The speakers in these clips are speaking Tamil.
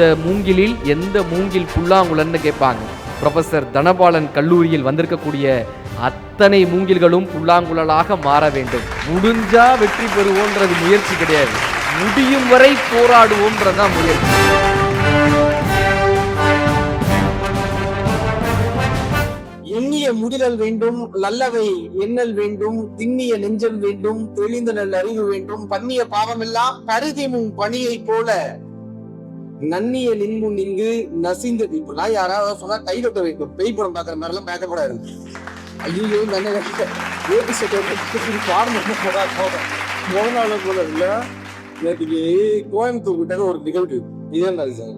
இந்த மூங்கிலில் எந்த மூங்கில் புல்லாங்குழல்னு கேட்பாங்க. ப்ரொஃபசர் தனபாலன் கல்லூரியில் வந்திருக்கக்கூடிய அத்தனை மூங்கில்களும் புல்லாங்குழலாக மாற வேண்டும். முடிஞ்சா வெற்றி பெறுவோன்றது முயற்சி கிடையாது, முடியும் வரை போராடுவோன்றதான் முயற்சி. எண்ணிய முடிதல் வேண்டும், நல்லவை எண்ணல் வேண்டும், திண்ணிய நெஞ்சம் வேண்டும், தெளிந்த நல் அறிவு வேண்டும், பண்ணிய பாவமெல்லாம் கருதிமும் பணியை போல நன்னிய நின்முன் இங்கு நசிந்து. இப்பெல்லாம் யாராவது சொன்னா கை கட்ட வேண்டும். பேய் படம் பாக்குற மாதிரி எல்லாம் பேசக்கூடாது. ஐயோ போல இல்ல. நேற்றுக்கு கோயம்புத்தூர் கிட்ட ஒரு நிகழ்வு, இதே மாதிரி சார்,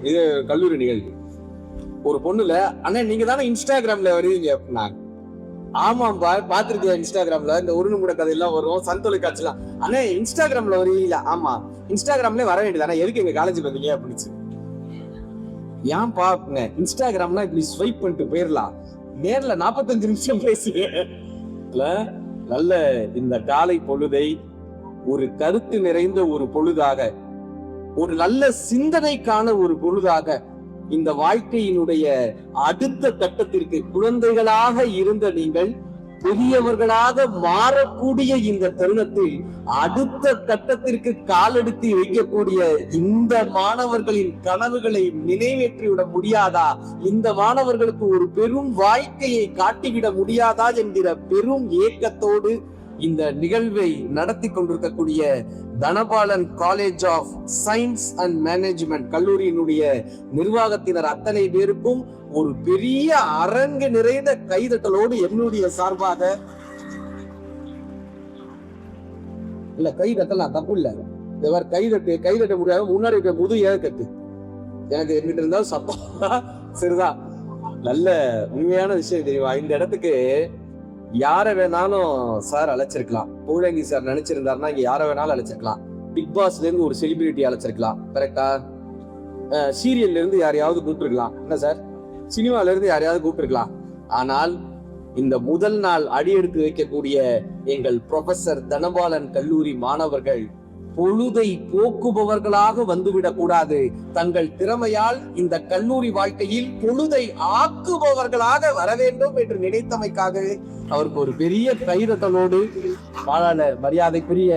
இது கல்லூரி நிகழ்வு. ஒரு பொண்ணுல, அண்ணா நீங்க தானே இன்ஸ்டாகிராம்ல வருவீங்க அப்படின்னா, ஆமாம்பா பாத்திருக்கேன் இன்ஸ்டாகிராம்ல இந்த ஒரு நிமிட கதையெல்லாம் வரும், சன் தொலைக்காட்சிலாம். அண்ணா இன்ஸ்டாகிராம்ல வருவீங்களா? ஆமா, இன்ஸ்டாகிராம்ல வர வேண்டியதானே, எதுக்கு எங்க காலேஜுக்கு வந்தீங்க அப்படின்னு. ஏன் பாப்புங்க, இன்ஸ்டாகிராம்னா இப்படி ஸ்வைப் பண்ணிட்டு போயிடலாம், நேர்ல 45 நிமிஷம் பேசுல. நல்ல இந்த காலை பொழுதை ஒரு கருத்து நிறைந்த ஒரு பொழுதாக, ஒரு நல்ல சிந்தனைக்கான ஒரு பொழுதாக, இந்த வாழ்க்கையினுடைய அடுத்த கட்டத்திற்கு குழந்தைகளாக இருந்த நீங்கள் பெரியவர்களாக மாறக்கூடிய இந்த தருணத்தில் அடுத்த கட்டத்திற்கு காலெடுத்து வைக்கக்கூடிய இந்த மாணவர்களின் கனவுகளை நிறைவேற்றிவிட முடியாதா? இந்த மாணவர்களுக்கு ஒரு பெரும் வாழ்க்கையை காட்டிவிட முடியாதா என்கிற பெரும் ஏக்கத்தோடு இந்த நிகழ்வை நடத்தி கொண்டிருக்கக்கூடிய Dhanabalan college of science and management கல்லூரியினுடைய நிர்வாகத்தினர் அத்தனை பேருக்கும் ஒரு பெரிய அரங்கு நிறைந்த கைதட்டலோடு என்னுடைய சார்பாக, இல்ல கைதட்டலாம் தப்பு இல்ல, கைதட்ட முடியாது, முன்னாடி இருக்க முது ஏற்கட்டு எனக்கு என்கிட்ட இருந்தாலும் சத்தம் சரிதான். நல்ல உண்மையான விஷயம் தெரியுமா, இந்த இடத்துக்கு யார வேணாலும் சார் அழைச்சிருக்கலாம். பூழங்கி சார் நினைச்சிருந்தாருன்னா இங்க யார வேணாலும் அழைச்சிருக்கலாம். பிக் பாஸ்ல இருந்து ஒரு செலிபிரிட்டி அழைச்சிருக்கலாம், கரெக்டா? சீரியல்ல இருந்து யாரையாவது கூப்பிட்டுருக்கலாம், என்ன சார், சினிமால இருந்து யாரையாவது கூப்பிட்டுருக்கலாம். ஆனால் இந்த முதல் நாள் அடியெடுத்து வைக்கக்கூடிய எங்கள் ப்ரொஃபசர் தனபாலன் கல்லூரி மாணவர்கள் பொழுதை போக்குபவர்களாக வந்துவிடக் கூடாது, தங்கள் திறமையால் இந்த கல்லூரி வாழ்க்கையில் பொழுதை ஆக்குபவர்களாக வர வேண்டும் என்று நினைத்தமைக்காகவே அவருக்கு ஒரு பெரிய கைதட்டலோடு மரியாதைக்குரிய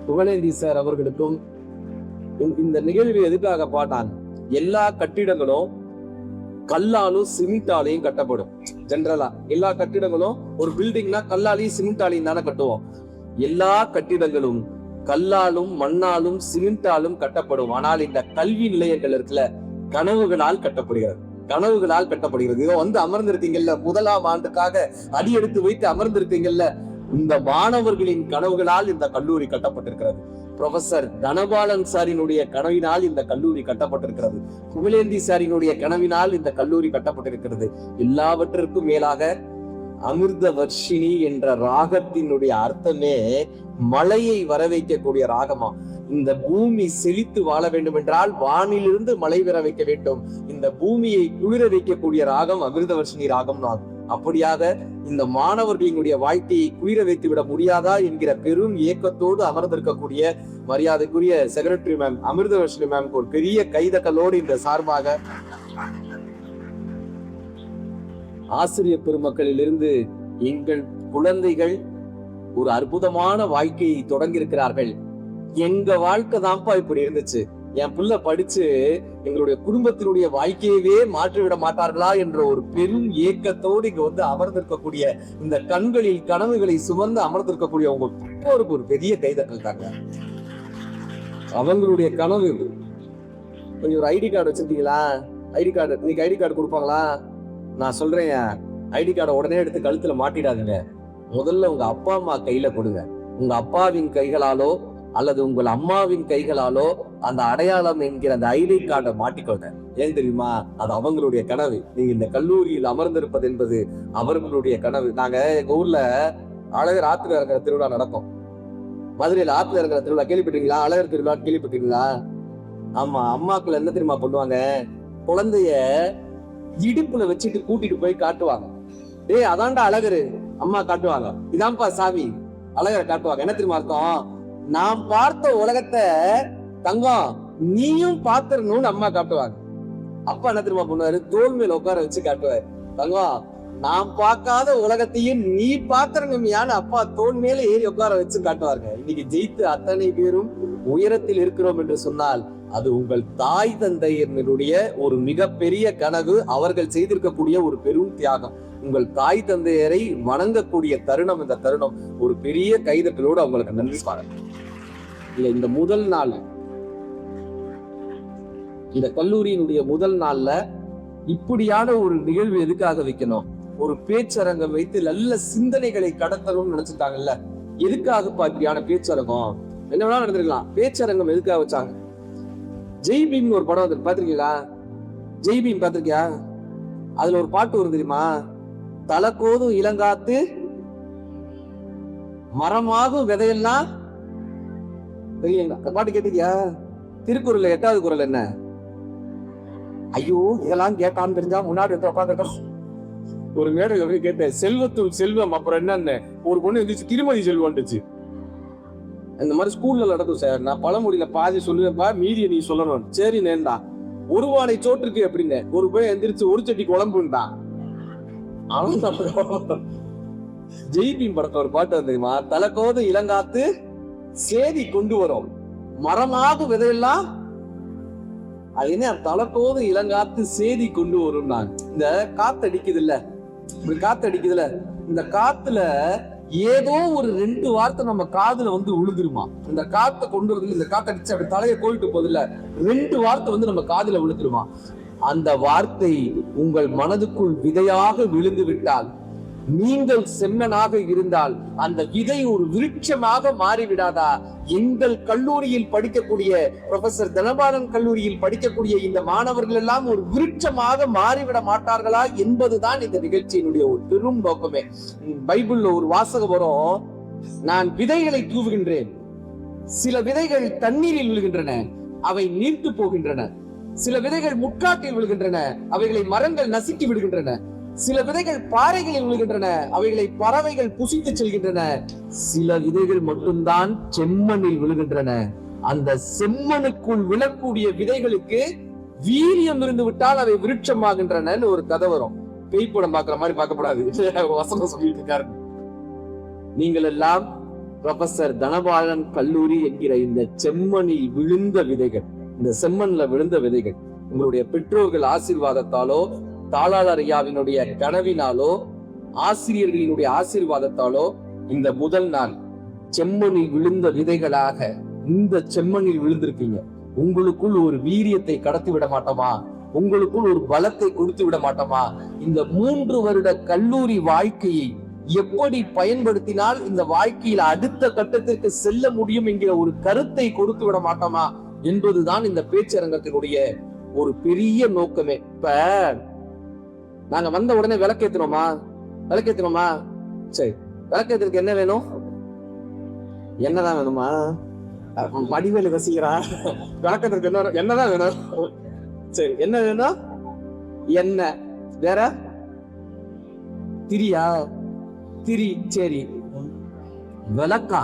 புகழேந்தி சார் அவர்களுக்கும். இந்த நிகழ்வு எதுக்காக பாட்டாங்க, எல்லா கட்டிடங்களும் கல்லாலும் சிமெண்டாலையும் கட்டப்படும். ஜெனரலா எல்லா கட்டிடங்களும், ஒரு பில்டிங்னா கல்லாலையும் சிமெண்டாலையும் தானே கட்டுவோம். எல்லா கட்டிடங்களும் கல்லாலும் மண்ணாலும் சிமெண்டாலும் கட்டப்படும். ஆனால் இந்த கல்வி நிலையங்கள் இருக்குல்ல, கனவுகளால் கட்டப்படுகிறது, கனவுகளால் கட்டப்படுகிறது. இதோ வந்து அமர்ந்திருக்கீங்கல்ல, முதலாம் ஆண்டுக்காக அடி எடுத்து வைத்து அமர்ந்திருக்கீங்கல்ல, இந்த மாணவர்களின் கனவுகளால் இந்த கல்லூரி கட்டப்பட்டிருக்கிறது. ப்ரொஃபசர் தனபாலன் சாரினுடைய கனவினால் இந்த கல்லூரி கட்டப்பட்டிருக்கிறது. புகழேந்தி சாரினுடைய கனவினால் இந்த கல்லூரி கட்டப்பட்டிருக்கிறது. எல்லாவற்றிற்கும் மேலாக அமிர்த வர்ஷினி என்ற ராகத்தினுடைய அர்த்தமே மழையை வர வைக்கக்கூடிய ராகமா. இந்த பூமி செழித்து வாழ வேண்டும் என்றால் வானிலிருந்து மழை பெற வைக்க வேண்டும். இந்த பூமியை குளிர வைக்கக்கூடிய ராகம் அமிர்தவர்ஷினி ராகம் தான். அப்படியாக இந்த மாணவர்களினுடைய வாழ்க்கையை குளிர வைத்து விட முடியாதா என்கிற பெரும் ஏக்கத்தோடு அமர்ந்திருக்கக்கூடிய மரியாதைக்குரிய செக்ரட்டரி மேம் அமிர்தவர்ஷினி மேம் ஒரு பெரிய கைதட்டலோடு இந்த சார்பாக ஆசிரியர் பெருமக்களிலிருந்து எங்கள் குழந்தைகள் ஒரு அற்புதமான வாழ்க்கையை தொடங்கி இருக்கிறார்கள். எங்க வாழ்க்கை தான்ப்பா இப்படி இருந்துச்சு, என் பிள்ளை படிச்சு எங்களுடைய குடும்பத்தினுடைய வாழ்க்கையவே மாற்றிவிட மாட்டார்களா என்ற ஒரு பெரும் ஏக்கத்தோடு இங்க வந்து அமர்ந்திருக்கக்கூடிய இந்த கண்களில் கனவுகளை சுமந்து அமர்ந்திருக்கக்கூடிய உங்க பெற்றோருக்கு ஒரு பெரிய கைதட்டல் தாங்க. அவங்களுடைய கனவு கொஞ்சம் ஒரு ஐடி கார்டு வச்சிருக்கீங்களா? ஐடி கார்டு, இன்னைக்கு ஐடி கார்டு கொடுப்பாங்களா? நான் சொல்றேன், ஐடி கார்டை உடனே எடுத்து கழுத்துல மாட்டிடாதுங்க. முதல்ல உங்க அப்பா அம்மா கையில கொடுங்க. உங்க அப்பாவின் கைகளாலோ அல்லது உங்கள் அம்மாவின் கைகளாலோ அந்த அடையாளம் என்கிற அந்த ஐடி கார்டை மாட்டிக்கோங்க. ஏன் தெரியுமா? அது அவங்களுடைய கனவு. நீங்க இந்த கல்லூரியில் அமர்ந்திருப்பது என்பது அவர்களுடைய கனவு. நாங்க எங்க ஊர்ல அழகர் ஆத்துல இருக்கிற திருவிழா நடக்கும். மதுரையில ஆத்துல இருக்கிற திருவிழா கேள்விப்பட்டீங்களா? அழகர் திருவிழா கேள்விப்பட்டீங்களா? ஆமா, அம்மாக்கள் என்ன தெரியுமா பண்ணுவாங்க, குழந்தைய இடுப்புல வச்சுட்டு கூட்டிட்டு போய் காட்டுவாங்க. டேய் அதான்டா அழகரு, அம்மா காட்டுவாங்க. இதான்ப்பா சாமி, அழகரை காட்டுவாங்க. என்ன தெரியுமா அர்த்தம்? நாம் பார்த்த உலகத்தை தங்கம் நீயும் பாத்திரணும்னு அம்மா காட்டுவாங்க. அப்பா என்ன தெரியுமா பண்ணுவாரு, தோல் மேல உட்கார வச்சு காட்டுவாரு, தங்கம் நான் பார்க்காத உலகத்தையும் நீ பாத்திரணும்யான்னு அப்பா தோல் மேல ஏறி உட்கார வச்சு காட்டுவாருங்க. இன்னைக்கு ஜெயித்து அத்தனை பேரும் உயரத்தில் இருக்கிறோம் என்று சொன்னால் அது உங்கள் தாய் தந்தையர்களுடைய ஒரு மிகப்பெரிய கனவு, அவர்கள் செய்திருக்கக்கூடிய ஒரு பெரும் தியாகம். உங்கள் தாய் தந்தையரை வணங்கக்கூடிய தருணம் இந்த தருணம். ஒரு பெரிய கைதட்டலோடு அவங்களுக்கு நன்றி பாருங்க. இல்ல இந்த முதல் நாள், இந்த கல்லூரியினுடைய முதல் நாள்ல இப்படியான ஒரு நிகழ்வு எதுக்காக வைக்கணும்? ஒரு பேச்சரங்கம் வைத்து நல்ல சிந்தனைகளை கடத்தணும்னு நினைச்சிட்டாங்கல்ல. எதுக்காக இப்படியான பேச்சரங்கம்? என்ன வேணா நடந்திருக்கலாம். பேச்சரங்கம் எதுக்காக வச்சாங்க? ஜெய்பீம் ஒரு படம் வந்து பாத்திருக்கீங்களா? ஜெய்பீம் பாத்திருக்கியா? அதுல ஒரு பாட்டு வரும் தெரியுமா? தலக்கோதும் இளங்காத்து மரமாகும் விதையெல்லாம் தெரியுங்களா? பாட்டு கேட்டிருக்கியா? திருக்குறள் 8வது குறள் என்ன? ஐயோ இதெல்லாம் கேட்டான்னு தெரிஞ்சா முன்னாடி வந்து உட்காந்துருக்கோம். ஒரு மேடையில போய் கேட்டேன், செல்வத்துள் செல்வம் அப்புறம் என்னன்னு ஒரு பொண்ணு இருந்துச்சு, திருமதி செல்வம்ட்டுச்சு. இந்த மாதிரி ஸ்கூல்ல நடக்கும் சார். நான் பழமொழியில பாதி சொல்லுவேன்ப்பா, மீதியை நீ சொல்லணும். சரி நேர்ந்தா ஒரு வாழை சோற்றுக்கு அப்படின்னு ஒரு போய் எந்திரிச்சு ஒரு சட்டி குழம்புன்றான். ஜெய்பீம் படத்துல ஒரு பாட்டு தெரியுமா? தலக்கோது இளங்காத்து சேதி கொண்டு வரும் மரமாக விதையெல்லாம். அது என்ன? தலக்கோது இளங்காத்து சேதி கொண்டு வரும். நான் இந்த காத்து அடிக்குது இல்ல, இப்படி காத்து அடிக்குதுல, இந்த காத்துல ஏதோ ஒரு 2 வார்த்தை நம்ம காதுல வந்து விழுந்துருமா? இந்த காத்தை கொண்டு வந்து இந்த காத்து அடிச்சு அப்படி தலையை கோயிட்டு போதில்ல, 2 வார்த்தை வந்து நம்ம காதுல விழுந்துருமா? அந்த வார்த்தை உங்கள் மனதுக்குள் விதையாக விழுந்து விட்டால், நீங்கள் செம்மனாக இருந்தால் அந்த விதை ஒரு விருட்சமாக மாறிவிடாதா? எங்கள் கல்லூரியில் படிக்கக்கூடிய ப்ரொஃபசர் தனபாலன் கல்லூரியில் படிக்கக்கூடிய இந்த மாணவர்கள் எல்லாம் ஒரு விருட்சமாக மாறிவிட மாட்டார்களா என்பதுதான் இந்த நிகழ்ச்சியினுடைய ஒரு பெரும் நோக்கமே. பைபிள்ல ஒரு வாசகம் வரும், நான் விதைகளை தூவுகின்றேன், சில விதைகள் தண்ணீரில் விழுகின்றன, அவை நீர்த்து போகின்றன. சில விதைகள் முட்காட்டில் விழுகின்றன, அவைகளை மரங்கள் நசுக்கி விடுகின்றன. சில விதைகள் பாறைகளில் விழுகின்றன, அவைகளை பறவைகள் புசித்து செல்கின்றன. சில விதைகள் மட்டும்தான் செம்மண்ணில் விழுகின்றன. அந்த செம்மனுக்குள் விழக்கூடிய விதைகளுக்கு வீரியம் இருந்து விட்டால் அவை விருட்சமாகின்றன. ஒரு கதை வரும். பேய் படம் பாக்குற மாதிரி பார்க்கப்படாது, வசனம் சொல்லிட்டு இருக்காரு. நீங்கள் எல்லாம் ப்ரொஃபசர் தனபாலன் கல்லூரி என்கிற இந்த செம்மண்ணில் விழுந்த விதைகள், இந்த செம்மண்ல விழுந்த விதைகள். உங்களுடைய பெற்றோர்கள் ஆசீர்வாதத்தாலோ, தாளாளர் ஐயாவினுடைய கனவினாலோ, ஆசிரியர்களினுடைய ஆசீர்வாதத்தாலோ இந்த முதல் நாள் செம்மண்ணில் விழுந்த விதைகளாக இந்த செம்மண்ணில் விழுந்திருக்கீங்க. உங்களுக்குள் ஒரு வீரியத்தை கடத்தி விட மாட்டோமா? உங்களுக்குள் ஒரு பலத்தை கொடுத்து விட மாட்டோமா? இந்த 3 வருட கல்லூரி வாழ்க்கையை எப்படி பயன்படுத்தினால் இந்த வாழ்க்கையில் அடுத்த கட்டத்திற்கு செல்ல முடியும் என்கிற ஒரு கருத்தை கொடுத்து விட மாட்டோமா என்பதுதான் இந்த பேச்சரங்கத்தினுடைய ஒரு பெரிய நோக்கமே. இப்ப நாங்க வந்த உடனே விளக்கேத்துறோமா? விளக்கேத்துறோமா? சரி, விளக்கேத்துறதுக்கு என்ன வேணும்? என்னதான் வேணுமா? வடிவேலு வசிக்கிறா. விளக்கேத்துறதுக்கு என்னதான் வேணும்? சரி, என்ன வேணும்? என்ன வேற? திரியா? திரி. சரி, விளக்கா?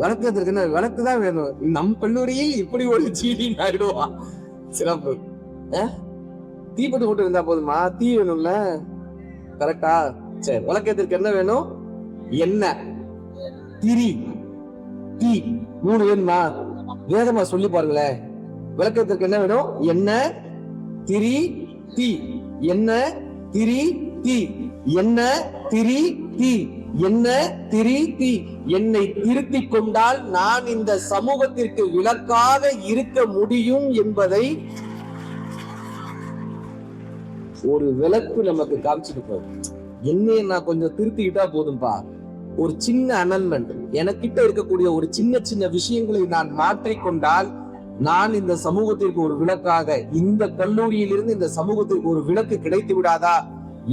விளக்கேத்துறதுக்கு என்ன? விளக்கு தான் வேணும். நம் கல்லூரியில் இப்படி ஒரு சீடி ஆயிடுவா. சிறப்பு. தீப்பெட்டி போட்டு இருந்தா போதுமா? தீ வேணும்ல, கரெக்டா? சரி, விளக்கேத்திற்கு என்ன வேணும்? என்ன, திரி, தீ, 3 வேணுமா? வேகமா சொல்லி பாருங்களேன். விளக்கேத்திற்கு என்ன வேணும்? என்ன, திரி, தீ. என்ன, திரி, தீ. என்ன, திரி, தீ. என்ன, திரி, தீ. என்னை திருத்திக் கொண்டால் நான் இந்த சமூகத்திற்கு விளக்காக இருக்க முடியும் என்பதை ஒரு விளக்கு நமக்கு காமிச்சிட்டு போகும். என்னைய நான் கொஞ்சம் திருத்திக்கிட்டா போதும்பா. ஒரு சின்ன அமெண்ட்மெண்ட், எனக்கிட்ட இருக்கக்கூடிய ஒரு சின்ன சின்ன விஷயங்களை நான் மாற்றிக்கொண்டால் நான் இந்த சமூகத்திற்கு ஒரு விளக்காக, இந்த கல்லூரியிலிருந்து இந்த சமூகத்திற்கு ஒரு விளக்கு கிடைத்து விடாதா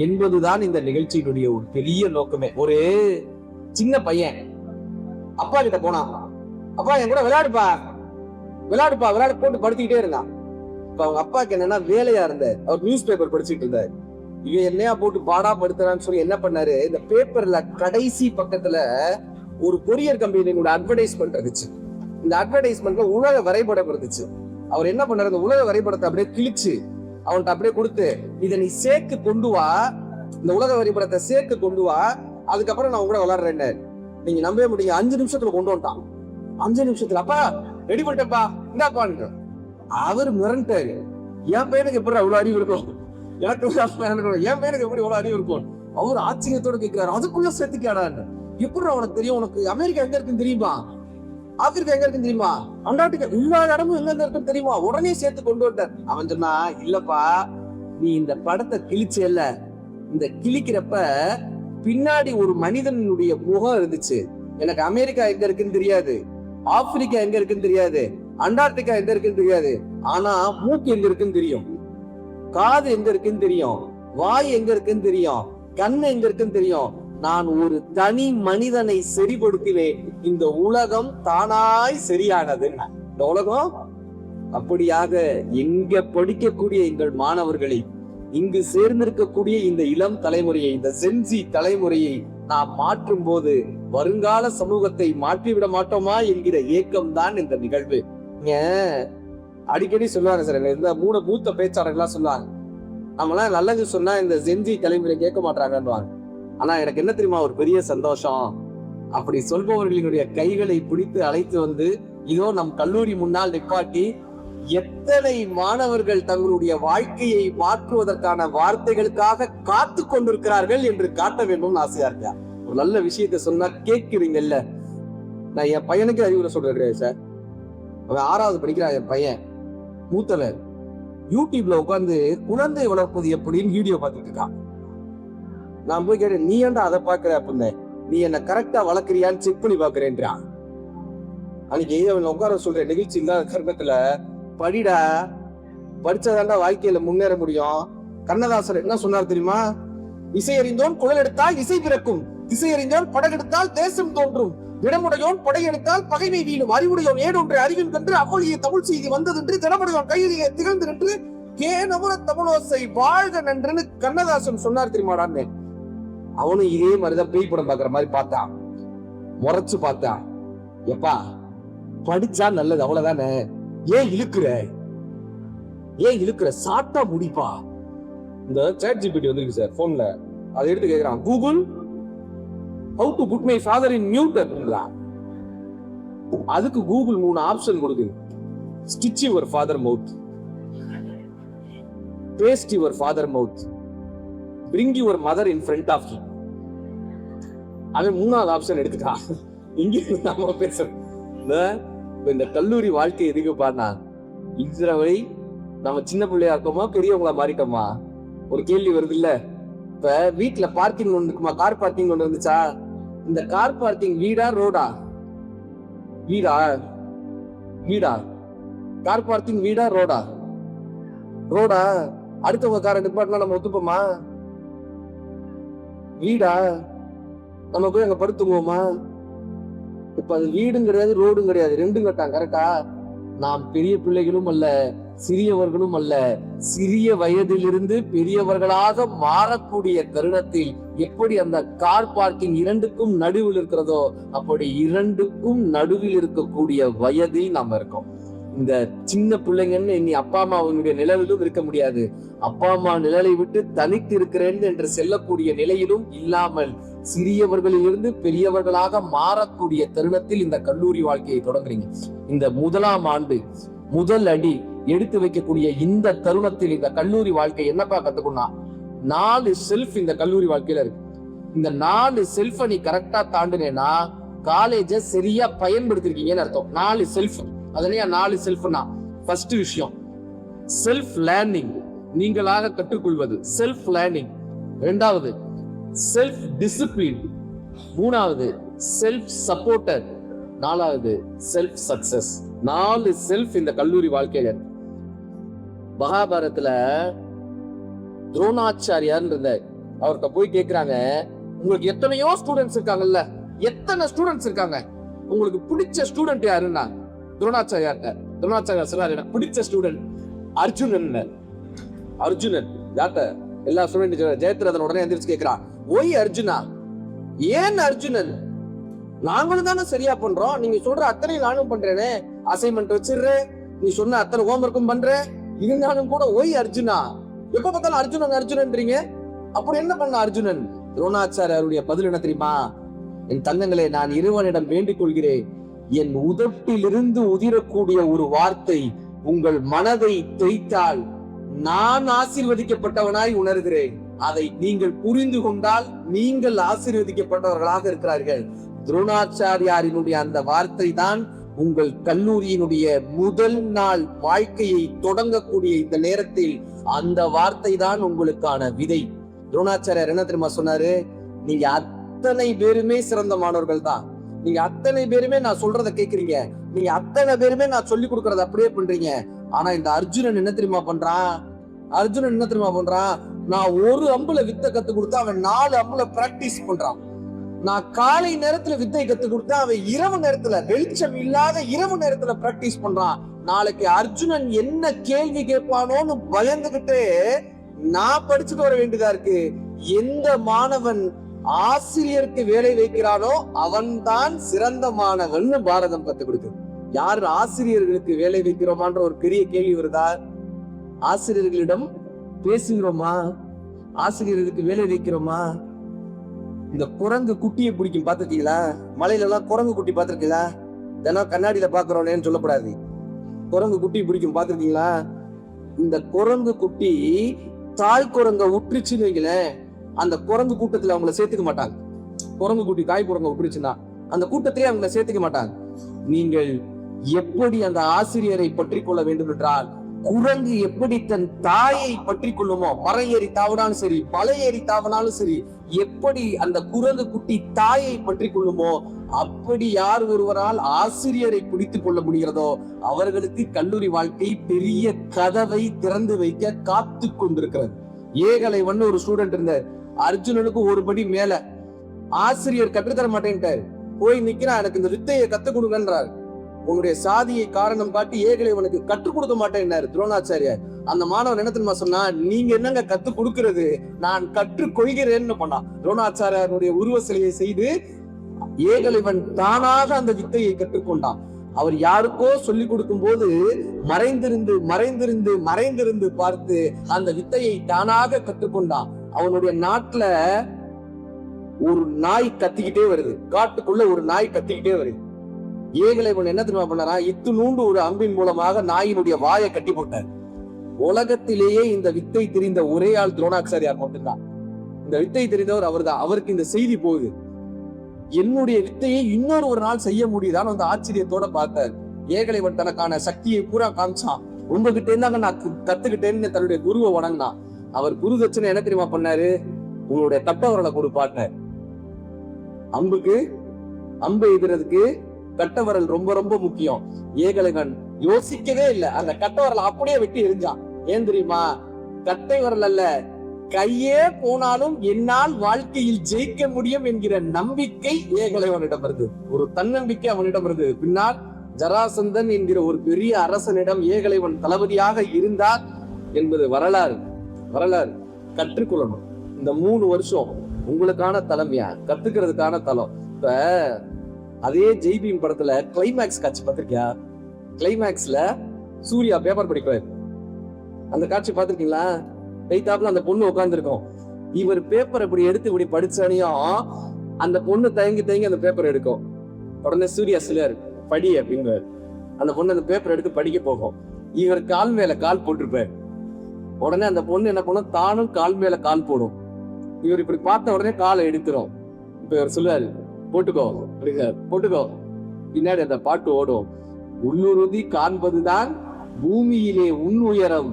என்பதுதான் இந்த நிகழ்ச்சியினுடைய ஒரு பெரிய நோக்கமே. ஒரு சின்ன பையன் அப்பா கிட்ட போனான், அப்பா என் கூட விளையாடுப்பா விளையாடுப்பா விளையாட போட்டு படுத்திக்கிட்டே இருந்தான். இப்ப அவங்க அப்பாக்கு என்னன்னா வேலையா இருந்தார், அவர் நியூஸ் பேப்பர் படிச்சுட்டு இருந்தார். இவன் என்னையா போட்டு பாடா படுத்துறான்னு சொல்லி என்ன பண்ணாரு, இந்த பேப்பர்ல கடைசி பக்கத்துல ஒரு கொரியர் கம்பெனியோட அட்வர்டைஸ்மெண்ட் இருந்துச்சு. இந்த அட்வர்டைஸ்மெண்ட்ல உலக வரைபடம் இருந்துச்சு. அவர் என்ன பண்ணாரு, இந்த உலக வரைபடத்தை அப்படியே கிழிச்சு அவன்கிட்ட அப்படியே கொடுத்து, இதை நீ சேர்க்கு கொண்டு வா, இந்த உலக வரைபடத்தை சேர்க்கு கொண்டு வா, அதுக்கப்புறம் நான் உங்களோட விளையாடுறேன். நீங்க நம்பவே முடியுங்க, 5 நிமிஷத்துல கொண்டு வந்துட்டான். 5 நிமிஷத்துல அப்பா ரெடி பண்ணிட்டப்பா இந்தாப்பான்னு. அவர் மிரண்டாரு, என் பையனுக்கு எப்படி இவ்வளவு அறிவு இருக்கும், எனக்கு என் பையனுக்கு எப்படி இவ்வளவு அறிவு இருக்கும். அவர் ஆச்சரியத்தோட கேட்கிறாரு, அதுக்குள்ள சேர்த்துக்காடான்னு. எப்படி உனக்கு தெரியும், உனக்கு அமெரிக்கா எங்க இருக்குன்னு தெரியுமா, ஆப்பிரிக்கா எங்க இருக்குன்னு தெரியுமா, அண்டார்டிகா எல்லா இடமும் எங்க இருக்குன்னு தெரியுமா, உடனே சேர்த்து கொண்டு வந்தார். அவன் சொன்னா, இல்லப்பா நீ இந்த படத்தை கிழிச்சல, இந்த கிழிக்கிறப்ப பின்னாடி ஒரு மனிதனுடைய முகம் இருந்துச்சு. எனக்கு அமெரிக்கா எங்க இருக்குன்னு தெரியாது, ஆப்பிரிக்கா எங்க இருக்குன்னு தெரியாது, அண்டார்டிகா எங்க இருக்குன்னு தெரியாது, ஆனா மூக்கு எங்க இருக்குன்னு தெரியும், காது எங்க இருக்குன்னு தெரியும், வாய் எங்க இருக்குன்னு தெரியும், கண்ணு எங்க இருக்குன்னு தெரியும். நான் ஒரு தனி மனிதனை சரிபடுத்தினேன், இந்த உலகம் தானாய் சரியானது. இந்த உலகம் அப்படியாக எங்க படிக்கக்கூடிய எங்கள் மாணவர்களை, இங்கு சேர்ந்திருக்கக்கூடிய இந்த இளம் தலைமுறையை, இந்த சென்சி தலைமுறையை நாம் மாற்றும் போது வருங்கால சமூகத்தை மாற்றிவிட மாட்டோமா என்கிற ஏக்கம் தான் இந்த நிகழ்வு. அடிக்கடி சொல்லுவாங்க சார், இந்த மூத்த பேச்சாளர்கள்லாம் சொல்லுவாங்க, நம்மளாம் நல்லது சொன்னா இந்த சென்சி தலைமுறை கேட்க மாட்டாங்கன்னு. ஆனா எனக்கு என்ன தெரியுமா ஒரு பெரிய சந்தோஷம், அப்படி சொல்பவர்களினுடைய கைகளை பிடித்து அழைத்து வந்து இதோ நம் கல்லூரி முன்னால் நிப்பாட்டி எத்தனை மாணவர்கள் தங்களுடைய வாழ்க்கையை மாற்றுவதற்கான வார்த்தைகளுக்காக காத்து கொண்டிருக்கிறார்கள் என்று காட்ட வேண்டும் ஆசையா இருக்கா. ஒரு நல்ல விஷயத்த சொன்னா கேட்கிறீங்கல்ல. நான் என் பையனுக்கு அறிவுரை சொல்றேன் சார், அவன் 6வது படிக்கிறான் என் பையன், மூத்தவன். யூடியூப்ல உட்காந்து குழந்தை வளர்ப்பது எப்படின்னு வீடியோ பார்த்துட்டு இருக்கான். நான் போய் கேட்டேன், நீ ஏன்டா அதை பாக்குற அப்படின்னு, நீ என்ன கரெக்டா வளர்க்குறியான்னு செக் பண்ணி பாக்குறேன்றான். அன்னைக்கு அவன் உட்கார சொல்ற நிகழ்ச்சி இல்லாத கர்மத்துல, படிடா, படிச்சாதான்டா வாழ்க்கையில முன்னேற முடியும். கண்ணதாசர் என்ன சொன்னார் தெரியுமா, இசை அறிந்தோன் குழல் எடுத்தால் இசை பிறக்கும், இசை அறிந்தோன் படகெடுத்தால் தேசம் தோன்றும், திடமுடையோன் படையெடுத்தால் பகைமை வீணும், அறிவுடையோன் ஏடொன்று அறிவின் கன்று அவ்வளிய தமிழ் செய்தி வந்ததென்று தினமுடையோன் கையிலேயே திகழ்ந்து நின்று கே நமுற தமிழோசை வாழ்க நன்றுன்னு கண்ணதாசன் சொன்னார் தெரியுமாடான்னு. அவனும் இதே மாதிரிதான் பேய் படம் பாக்குற மாதிரி பார்த்தான், முறைச்சு பார்த்தான். எப்பா படிச்சா நல்லது அவ்வளவுதானே, ஏன் இழுக்கிற சாட்டா முடிப்பா. இந்த சாட் ஜிபிடி வந்திருக்கு சார் போன்ல, அதை எடுத்து கேக்குறான், Google how to put my father in mute அப்படின்றான். அதுக்கு கூகுள் 3 ஆப்ஷன் கொடுக்குது, stitch your father mouth, paste your father mouth, bring your mother in front of him. அவன் 3வது ஆப்ஷன் எடுத்துட்டான். இங்க நம்ம பேசுறோம் இந்த கல்லூரி வாழ்க்கை எதுக்கு பாருனா, இந்திரவை நம்ம சின்ன பிள்ளையா இருக்கோமா பெரியவங்களா மாறிட்டோமா ஒரு கேள்வி வருது இல்ல. இப்ப வீட்டுல பார்க்கிங் ஒண்ணு இருக்குமா, கார் பார்க்கிங் ஒண்ணு இருந்துச்சா, இந்த கார் பார்க்கிங் வீடா ரோடா, வீடா கார் பார்க்கிங் வீடா ரோடா, அடுத்தவங்க காரை நிப்பாட்டினா நம்ம ஒத்துப்போமா, வீடா நம்ம போய் அங்க படுத்துக்குவோமா. இப்ப அது வீடும் கிடையாது ரோடும் கிடையாது, ரெண்டும் கட்டாங்க. கரெக்டா? நாம் பெரிய பிள்ளைகளும் அல்ல சிறியவர்களும் அல்ல, சிறிய வயதிலிருந்து பெரியவர்களாக மாறக்கூடிய தருணத்தில் எப்படி அந்த கார் பார்க்கிங் 2க்கும் நடுவில் இருக்கிறதோ அப்படி 2க்கும் நடுவில் இருக்கக்கூடிய வயதில் நாம் இருக்கோம். இந்த சின்ன பிள்ளைங்கன்னு இனி அப்பா அம்மாவுடைய நிழலிலும் இருக்க முடியாது, அப்பா அம்மா நிழலை விட்டு தனித்து இருக்கிறேன் என்று செல்லக்கூடிய நிலையிலும் இல்லாமல் சிறியவர்களிலிருந்து பெரியவர்களாக மாறக்கூடிய தருணத்தில் இந்த கல்லூரி வாழ்க்கையை தொடங்குறீங்க. இந்த 1ஆம் ஆண்டு முதல் அடி எடுத்து வைக்கக்கூடிய இந்த தருணத்தில் இந்த கல்லூரி வாழ்க்கை என்னப்பா கத்துக்கணும், 4 செல்ஃப் இந்த கல்லூரி வாழ்க்கையில இருக்கு. இந்த 4 செல்ஃபை நீ கரெக்டா தாண்டினேன்னா காலேஜ சரியா பயன்படுத்திருக்கீங்கன்னு அர்த்தம். 4 செல்ஃப். அதனையா 4 செல்ஃப்னா, ஃபர்ஸ்ட் விஷயம் செல்ஃப் லேர்னிங், நீங்களாக கற்றுக்கொள்வது செல்ஃப் லேர்னிங். 2வது செல்ஃப் டிசிப்ளின். 3வது செல்ஃப் சப்போர்ட்டர். 4வது செல்ஃப் சக்சஸ். 4 செல்ஃப் இந்த கல்லூரி வாழ்க்கையில. மகாபாரதத்துல துரோணாச்சாரியார் இருந்தார். அவர்கிட்ட போய் கேக்குறாங்க, உங்களுக்கு எத்தனையோ ஸ்டூடெண்ட்ஸ் இருக்காங்கல்ல, எத்தனை ஸ்டூடெண்ட்ஸ் இருக்காங்க, உங்களுக்கு பிடிச்ச ஸ்டூடெண்ட் யாருன்னா துரோணாச்சாரியார்ட்ட. துரோணாச்சாரியார் சொன்னார், எனக்கு பிடிச்ச ஸ்டூடெண்ட் அர்ஜுனன். அர்ஜுனன் யார்ட்ட? எல்லா ஸ்டூடெண்ட். ஜெயத்ரதன் உடனே எந்திரிச்சு கேட்கிறான், ஒய் அர்ஜுனா, ஏன் அர்ஜுனன்? நாங்களும் தானே சரியா பண்றோம், நீங்க சொல்ற அத்தனை நானும் பண்றேனே, அசைன்மெண்ட் வச்சிடுறேன், நீ சொன்ன அத்தனை ஹோம்ஒர்க்கும் பண்றேன், இருந்தாலும் கூட ஒய் அர்ஜுனா, எப்ப பார்த்தாலும் அர்ஜுனன் அர்ஜுனன்றீங்க. அப்படி என்ன பண்ண அர்ஜுனன்? துரோணாச்சாரியருடைய பதில் என்ன தெரியுமா? என் தங்கங்களே, நான் இறைவனிடம் வேண்டிக் கொள்கிறேன், என் உதட்டிலிருந்து உதிரக்கூடிய ஒரு வார்த்தை உங்கள் மனதை தேய்த்தால் நான் ஆசீர்வதிக்கப்பட்டவனாய் உணர்கிறேன். அதை நீங்கள் புரிந்து கொண்டால் நீங்கள் ஆசீர்வதிக்கப்பட்டவர்களாக இருக்கிறார்கள். துரோணாச்சாரியாரினுடைய அந்த வார்த்தை தான் உங்கள் கல்லூரியினுடைய முதல் நாள் வாழ்க்கையை தொடங்கக்கூடிய இந்த நேரத்தில் அந்த வார்த்தை தான் உங்களுக்கான விதை. துரோணாச்சாரியார் என்ன தெரியுமா சொன்னாரு? நீங்க அத்தனை பேருமே சிறந்த மாணவர்கள் தான், நீங்க அத்தனை பேருமே நான் சொல்றதை கேட்கறீங்க, நீங்க அத்தனை பேருமே நான் சொல்லி கொடுக்கறத அப்படியே பண்றீங்க. ஆனா இந்த அர்ஜுனன் என்ன தெரியுமா பண்றான்? அர்ஜுனன் என்ன தெரியுமா பண்றான்? நான் ஒரு அம்புல வித்தை கத்து கொடுத்தா அவன் 4 அம்புல பிராக்டிஸ் பண்றான். நான் காலை நேரத்துல வித்தை கத்து கொடுத்தா அவன் இரவு நேரத்துல, வெளிச்சம் இல்லாத இரவு நேரத்துல பிராக்டிஸ் பண்றான். நாளைக்கு அர்ஜுனன் என்ன கேள்வி கேட்பானோன்னு பயந்துகிட்டே நான் படிச்சுட்டு வர வேண்டியதா இருக்கு. எந்த மாணவன் ஆசிரியருக்கு வேலை வைக்கிறானோ அவன் தான் சிறந்த மாணவன் பாரதம் கத்துக் கொடுக்குது. யார் ஆசிரியர்களுக்கு வேலை வைக்கிறோமான்ற ஒரு பெரிய கேள்வி வருதா? ஆசிரியர்களிடம் பேசுகிறோமா? ஆசிரியர்களுக்கு வேலை வைக்கிறோமா? இந்த குரங்கு குட்டியை பிடிக்கும் பாத்துருக்கீங்களா? மலையில எல்லாம் குரங்கு குட்டி பாத்துருக்கீங்களா? தினம் கண்ணாடியில பாக்குறோன்னு சொல்லக்கூடாது. குரங்கு குட்டி பிடிக்கும் பாத்துருக்கீங்களா? இந்த குரங்கு குட்டி தாய் குரங்க உற்றுச்சுன்னு வைங்களேன், அந்த குரங்கு கூட்டத்துல அவங்கள சேர்த்துக்க மாட்டாங்க. குரங்கு குட்டி தாய் குரங்க உற்றுச்சுன்னா அந்த கூட்டத்திலே அவங்கள சேர்த்துக்க மாட்டாங்க. நீங்கள் எப்படி அந்த ஆசிரியரை பற்றி கொள்ள வேண்டும் என்றால், குரங்கு எப்படி தன் தாயை பற்றி கொள்ளுமோ, மரம் ஏறி தாவனாலும் சரி, மலை ஏறி தாவனாலும் சரி, எப்படி அந்த குரங்கு குட்டி தாயை பற்றி கொள்ளுமோ, அப்படி யார் ஒருவரால் ஆசிரியரை பிடித்துக் கொள்ள முடிகிறதோ அவர்களுக்கு கல்லூரி வாழ்க்கை பெரிய கதவை திறந்து வைக்க காத்து கொண்டிருக்கிறது. ஏகலைவன் ஒரு ஸ்டூடெண்ட் இருந்தார். அர்ஜுனனுக்கு ஒரு படி மேல. ஆசிரியர் கற்றுத்தர மாட்டேன்ட்டார். போய் நிக்கிறான், எனக்கு இந்த வித்தையை கத்துக் கொடுங்கன்றார். உன்னுடைய சாதியை காரணம் காட்டி ஏகலைவனுக்கு கற்றுக் கொடுக்க மாட்டேன்னாரு துரோணாச்சாரியார். அந்த மாணவன் என்ன தெரியுமா சொன்னா? நீங்க என்னங்க கத்துக் கொடுக்கிறது, நான் கற்றுக் கொள்கிறேன்னு பண்ணான். துரோணாச்சாரியாருடைய உருவ சிலையை செய்து ஏகலைவன் தானாக அந்த வித்தையை கற்றுக்கொண்டான். அவர் யாருக்கோ சொல்லி கொடுக்கும் போது மறைந்திருந்து மறைந்திருந்து மறைந்திருந்து பார்த்து அந்த வித்தையை தானாக கற்றுக்கொண்டான். அவனுடைய நாட்டுல ஒரு நாய் கத்திக்கிட்டே வருது, காட்டுக்குள்ள ஒரு நாய் கத்திக்கிட்டே வருது. ஏகலைவன் என்ன தெரியுமா பண்ணாரா? இத்துணூண்டு ஒரு அம்பின் மூலமாக நாயினுடைய வாயை கட்டி போட்டார். உலகத்திலேயே இந்த வித்தை தெரிந்த ஒரே ஆள் துரோணாச்சாரியார் மட்டும்தான். இந்த வித்தை தெரிந்தவர் அவர்தான். அவருக்கு இந்த செய்தி போகுது, என்னுடைய வித்தையை இன்னொரு ஒரு நாள் செய்ய முடியுதான்னு அந்த ஆச்சரியத்தோட பார்த்தார். ஏகலைவன் தனக்கான சக்தியை பூரா காமிச்சான். உங்ககிட்ட இருந்தாங்க நான் கத்துக்கிட்டேன்னு தன்னுடைய குருவை வணங்கினான். அவர் குரு தட்சணை என்ன தெரியுமா பண்ணாரு? உங்களுடைய கட்டவரலை கொடுப்பாட்டார். அம்புக்கு அம்பு எதிரதுக்கு கட்டவரல் ரொம்ப ரொம்ப முக்கியம். ஏகலைவன் யோசிக்கவே இல்லை, அந்த கட்டவரலை அப்படியே வெட்டி எரிஞ்சான். ஏன் தெரியுமா? கட்டை வரல் அல்ல, கையே போனாலும் என்னால் வாழ்க்கையில் ஜெயிக்க முடியும் என்கிற நம்பிக்கை ஏகலைவனிடம் இருந்தது. ஒரு தன்னம்பிக்கை அவனிடம் இருந்தது. பின்னால் ஜராசந்தன் என்கிற ஒரு பெரிய அரசனிடம் ஏகலைவன் தளபதியாக இருந்தார் என்பது வரலாறு. வரலாறு கற்றுக்கொள்ளணும். இந்த 3 வருஷம் உங்களுக்கான தலைமையா கத்துக்கிறதுக்கான தளம். இப்ப அதே ஜெய்பீம் படத்துல கிளைமேக்ஸ் காட்சி பார்த்திருக்கியா? கிளைமேக்ஸ்ல சூர்யா பேப்பர் படிக்கிறார். அந்த காட்சி பார்த்திருக்கீங்களா? கைத்தாப்புல அந்த பொண்ணு உட்கார்ந்துருக்கும். இவர் பேப்பர் இப்படி எடுத்து இப்படி படிச்சானையும் அந்த பொண்ணு தயங்கி தயங்கி அந்த பேப்பர் எடுக்கும். உடனே சூர்யா சிலர் படி அப்படின்னு அந்த பொண்ணு அந்த பேப்பர் எடுத்து படிக்க போகும். இவர் கால் மேல கால் போட்டிருப்பார். உடனே அந்த பொண்ணு என்ன பண்ணும்? தானும் கால் மேல கால் போடும். இவர் இப்படி பார்த்த உடனே காலை எடுத்துரும். இப்ப இவர் சொல்லுவாரு, போட்டுக்கோ போட்டுக்கோ. பின்னாடி அந்த பாட்டு ஓடும், உள்ளுறுதி காண்பதுதான் பூமியிலே உன் உயரம்,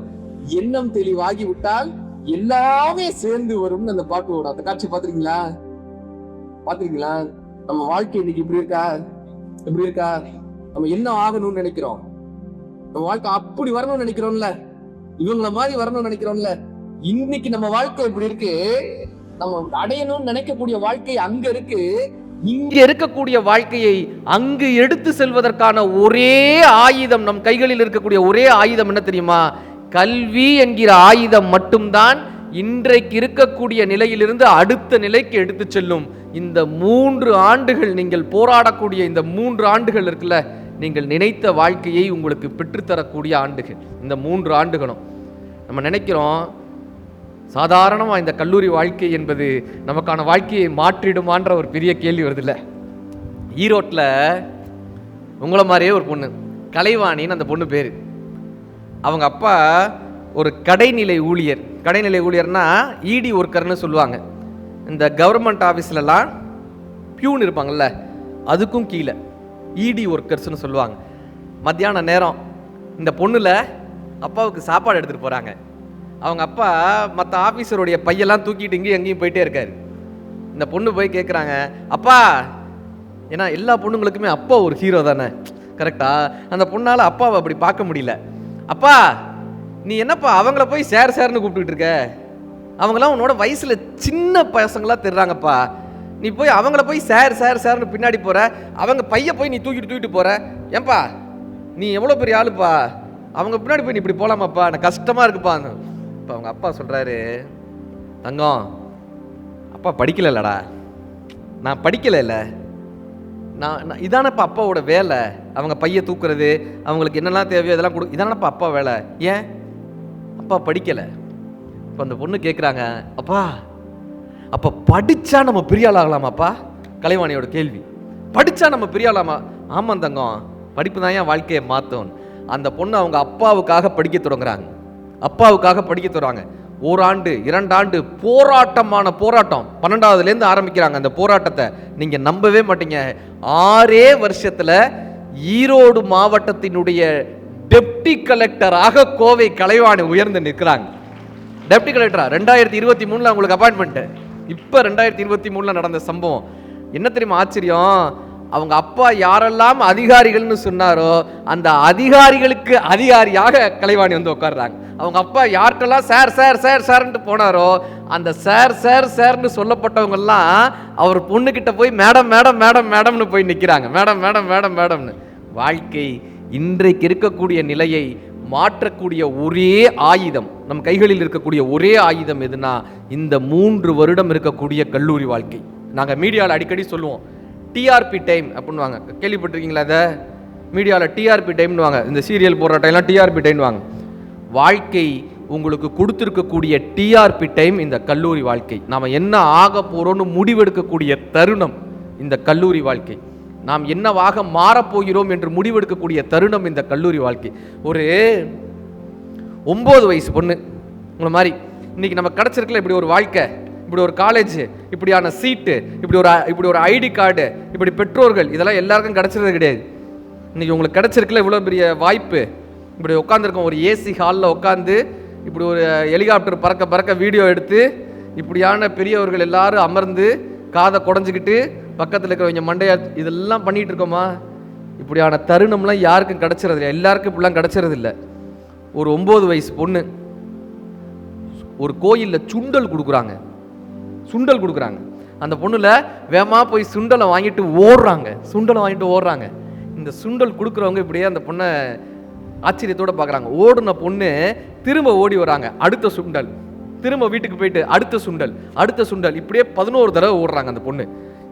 எண்ணம் தெளிவாகி விட்டால் எல்லாமே சேர்ந்து வரும். அந்த பாட்டு ஓடும். அந்த காட்சி பாத்திருக்கீங்களா? பாத்திருக்கீங்களா? நம்ம வாழ்க்கை இன்னைக்கு இப்படி இருக்கா? எப்படி இருக்கா? நம்ம என்ன ஆகணும்னு நினைக்கிறோம்? நம்ம வாழ்க்கை அப்படி வரணும்னு நினைக்கிறோம்ல, இவங்கள மாதிரி வரணும்னு நினைக்கிறோம்ல. இன்னைக்கு நம்ம வாழ்க்கை இப்படி இருக்கு. நம்ம அடையணும்னு நினைக்கக்கூடிய வாழ்க்கை அங்க இருக்கு. இங்க இருக்கக்கூடிய வாழ்க்கையை அங்கு எடுத்து செல்வதற்கான ஒரே ஆயுதம், நம் கைகளில் இருக்கக்கூடிய ஒரே ஆயுதம் என்ன தெரியுமா? கல்வி என்கிற ஆயுதம் மட்டும்தான் இன்றைக்கு இருக்கக்கூடிய நிலையிலிருந்து அடுத்த நிலைக்கு எடுத்து செல்லும். இந்த 3 ஆண்டுகள் நீங்கள் போராடக்கூடிய இந்த 3 ஆண்டுகள் இருக்குல்ல, நீங்கள் நினைத்த வாழ்க்கையை உங்களுக்கு பெற்றுத்தரக்கூடிய ஆண்டுகள். இந்த 3 ஆண்டுகளும் நம்ம நினைக்கிறோம் சாதாரணமாக இந்த கல்லூரி வாழ்க்கை என்பது நமக்கான வாழ்க்கையை மாற்றிடுமான்ற ஒரு பெரிய கேள்வி வருதுல்ல. ஈரோட்டில் உங்களை மாதிரியே ஒரு பொண்ணு, கலைவாணின்னு அந்த பொண்ணு பேர். அவங்க அப்பா ஒரு கடைநிலை ஊழியர். கடைநிலை ஊழியர்னா இடி ஒர்க்கர்னு சொல்லுவாங்க. இந்த கவர்மெண்ட் ஆஃபீஸ்லலாம் பியூன் இருப்பாங்கல்ல, அதுக்கும் கீழே இடி ஒர்க்கர்ஸ்னு சொல்லுவாங்க. மத்தியான நேரம் இந்த பொண்ணுல அப்பாவுக்கு சாப்பாடு எடுத்துகிட்டு போகிறாங்க. அவங்க அப்பா மற்ற ஆஃபீஸருடைய பையெல்லாம் தூக்கிட்டு இங்கேயும் எங்கேயும் போயிட்டே இருக்காரு. இந்த பொண்ணு போய் கேட்குறாங்க, அப்பா, ஏன்னா எல்லா பொண்ணுங்களுக்குமே அப்பா ஒரு ஹீரோ தானே, கரெக்டா? அந்த பொண்ணால் அப்பாவை அப்படி பார்க்க முடியல. அப்பா, நீ என்னப்பா அவங்கள போய் சேர் சேர்னு கூப்பிட்டுட்டு இருக்க? அவங்களாம் உன்னோட வயசில் சின்ன பசங்களாக தெரிறாங்கப்பா. நீ போய் அவங்கள போய் சேர் சேர் சேர்னு பின்னாடி போகிற, அவங்க பைய போய் நீ தூக்கிட்டு போகிற. ஏன்பா நீ எவ்வளோ பெரிய ஆளுப்பா, அவங்க பின்னாடி போய் நீ இப்படி போகலாமாப்பா, எனக்கு கஷ்டமாக இருக்குப்பா. இப்போ அவங்க அப்பா சொல்கிறாரு, தங்கம், அப்பா படிக்கலைல்லடா, நான் படிக்கலை இல்லை, நான் இதானப்பா அப்பாவோட வேலை. அவங்க பைய தூக்குறது, அவங்களுக்கு என்னெல்லாம் தேவையோ இதெல்லாம் கொடு, இதானப்பா அப்பா வேலை. ஏன் அப்பா படிக்கலை? இப்போ அந்த பொண்ணு கேட்குறாங்க, அப்பா அப்போ படித்தா நம்ம பெரிய ஆள் ஆகலாமாப்பா? கலைவாணியோட கேள்வி. படித்தா நம்ம பெரிய ஆளாமா? ஆமாம் தங்கம், படிப்பு தான் என் வாழ்க்கையை மாற்றும். அந்த பொண்ணு அவங்க அப்பாவுக்காக படிக்க தொடங்குறாங்க. அப்பாவுக்காக படிக்க தொடங்குறாங்க. 1 ஆண்டு 2 ஆண்டு போராட்டமான போராட்டம். 12வதுலேருந்து ஆரம்பிக்கிறாங்க அந்த போராட்டத்தை. நீங்கள் நம்பவே மாட்டீங்க, 6 வருஷத்தில் ஈரோடு மாவட்டத்தினுடைய டெப்டி கலெக்டராக கோவை கலைவாணி உயர்ந்து நிற்கிறாங்க. டெப்டி கலெக்டரா 2023 அவங்களுக்கு அப்பாயின்மெண்ட். இப்போ 2023 நடந்த சம்பவம் என்ன தெரியுமா ஆச்சரியம்? அவங்க அப்பா யாரெல்லாம் அதிகாரிகள்னு சொன்னாரோ அந்த அதிகாரிகளுக்கு அதிகாரியாக கலைவாணி வந்து உட்கார்றாங்க. அவங்க அப்பா யார்கிட்டலாம் சார் சார் சார் சார்ன்ட்டு போனாரோ அந்த சார் சார் சார்னு சொல்லப்பட்டவங்கெல்லாம் அவர் பொண்ணுக்கிட்ட போய் மேடம் மேடம் மேடம் மேடம்னு போய் நிற்கிறாங்க. மேடம் மேடம் மேடம் மேடம்னு. வாழ்க்கை இன்றைக்கு இருக்கக்கூடிய நிலையை மாற்றக்கூடிய ஒரே ஆயுதம், நம் கைகளில் இருக்கக்கூடிய ஒரே ஆயுதம் எதுனா இந்த 3 வருடம் இருக்கக்கூடிய கல்லூரி வாழ்க்கை. நாங்கள் மீடியாவில் அடிக்கடி சொல்லுவோம், டிஆர்பி டைம் அப்படின்வாங்க. கேள்விப்பட்டிருக்கீங்களா? அதை மீடியாவில் டிஆர்பி டைம்னுவாங்க. இந்த சீரியல் போடுற டைம்லாம் டிஆர்பி டைம்வாங்க. வாழ்க்கை உங்களுக்கு கொடுத்துருக்கக்கூடிய டிஆர்பி டைம் இந்த கல்லூரி வாழ்க்கை. நாம் என்ன ஆக போகிறோன்னு முடிவெடுக்கக்கூடிய தருணம் இந்த கல்லூரி வாழ்க்கை. நாம் என்னவாக மாறப்போகிறோம் என்று முடிவெடுக்கக்கூடிய தருணம் இந்த கல்லூரி வாழ்க்கை. ஒரு 9 வயசு பொண்ணு உங்களை மாதிரி இன்னைக்கு நம்ம கிடச்சிருக்கல இப்படி ஒரு வாழ்க்கை, இப்படி ஒரு காலேஜ், இப்படியான சீட்டு, இப்படி ஒரு ஐடி கார்டு, இப்படி பெற்றோர்கள், இதெல்லாம் எல்லாருக்கும் கிடச்சிருது கிடையாது. இன்னைக்கு உங்களுக்கு கிடச்சிருக்கல இவ்வளோ பெரிய வாய்ப்பு. இப்படி உட்காந்துருக்கோம் ஒரு ஏசி ஹாலில் உட்காந்து, இப்படி ஒரு ஹெலிகாப்டர் பறக்க பறக்க வீடியோ எடுத்து, இப்படியான பெரியவர்கள் எல்லாரும் அமர்ந்து காதை குடஞ்சிக்கிட்டு பக்கத்தில் இருக்கிறவங்க மண்டையா இதெல்லாம் பண்ணிட்டு இருக்கோமா? இப்படியான தருணம்லாம் யாருக்கும் கிடச்சிறது இல்லை, எல்லாருக்கும் இப்படிலாம் கிடச்சிறது இல்லை. ஒரு 9 வயசு பொண்ணு ஒரு கோயிலில் சுண்டல் கொடுக்குறாங்க. அந்த பொண்ணுல வேமா போய் சுண்டலை வாங்கிட்டு ஓடுறாங்க. இந்த சுண்டல் கொடுக்குறவங்க இப்படியே அந்த பொண்ணை ஆச்சரியத்தோடு பார்க்குறாங்க. ஓடுன பொண்ணு திரும்ப ஓடி வராங்க, அடுத்த சுண்டல், திரும்ப வீட்டுக்கு போயிட்டு அடுத்த சுண்டல், இப்படியே 11 தடவை ஓடுறாங்க அந்த பொண்ணு.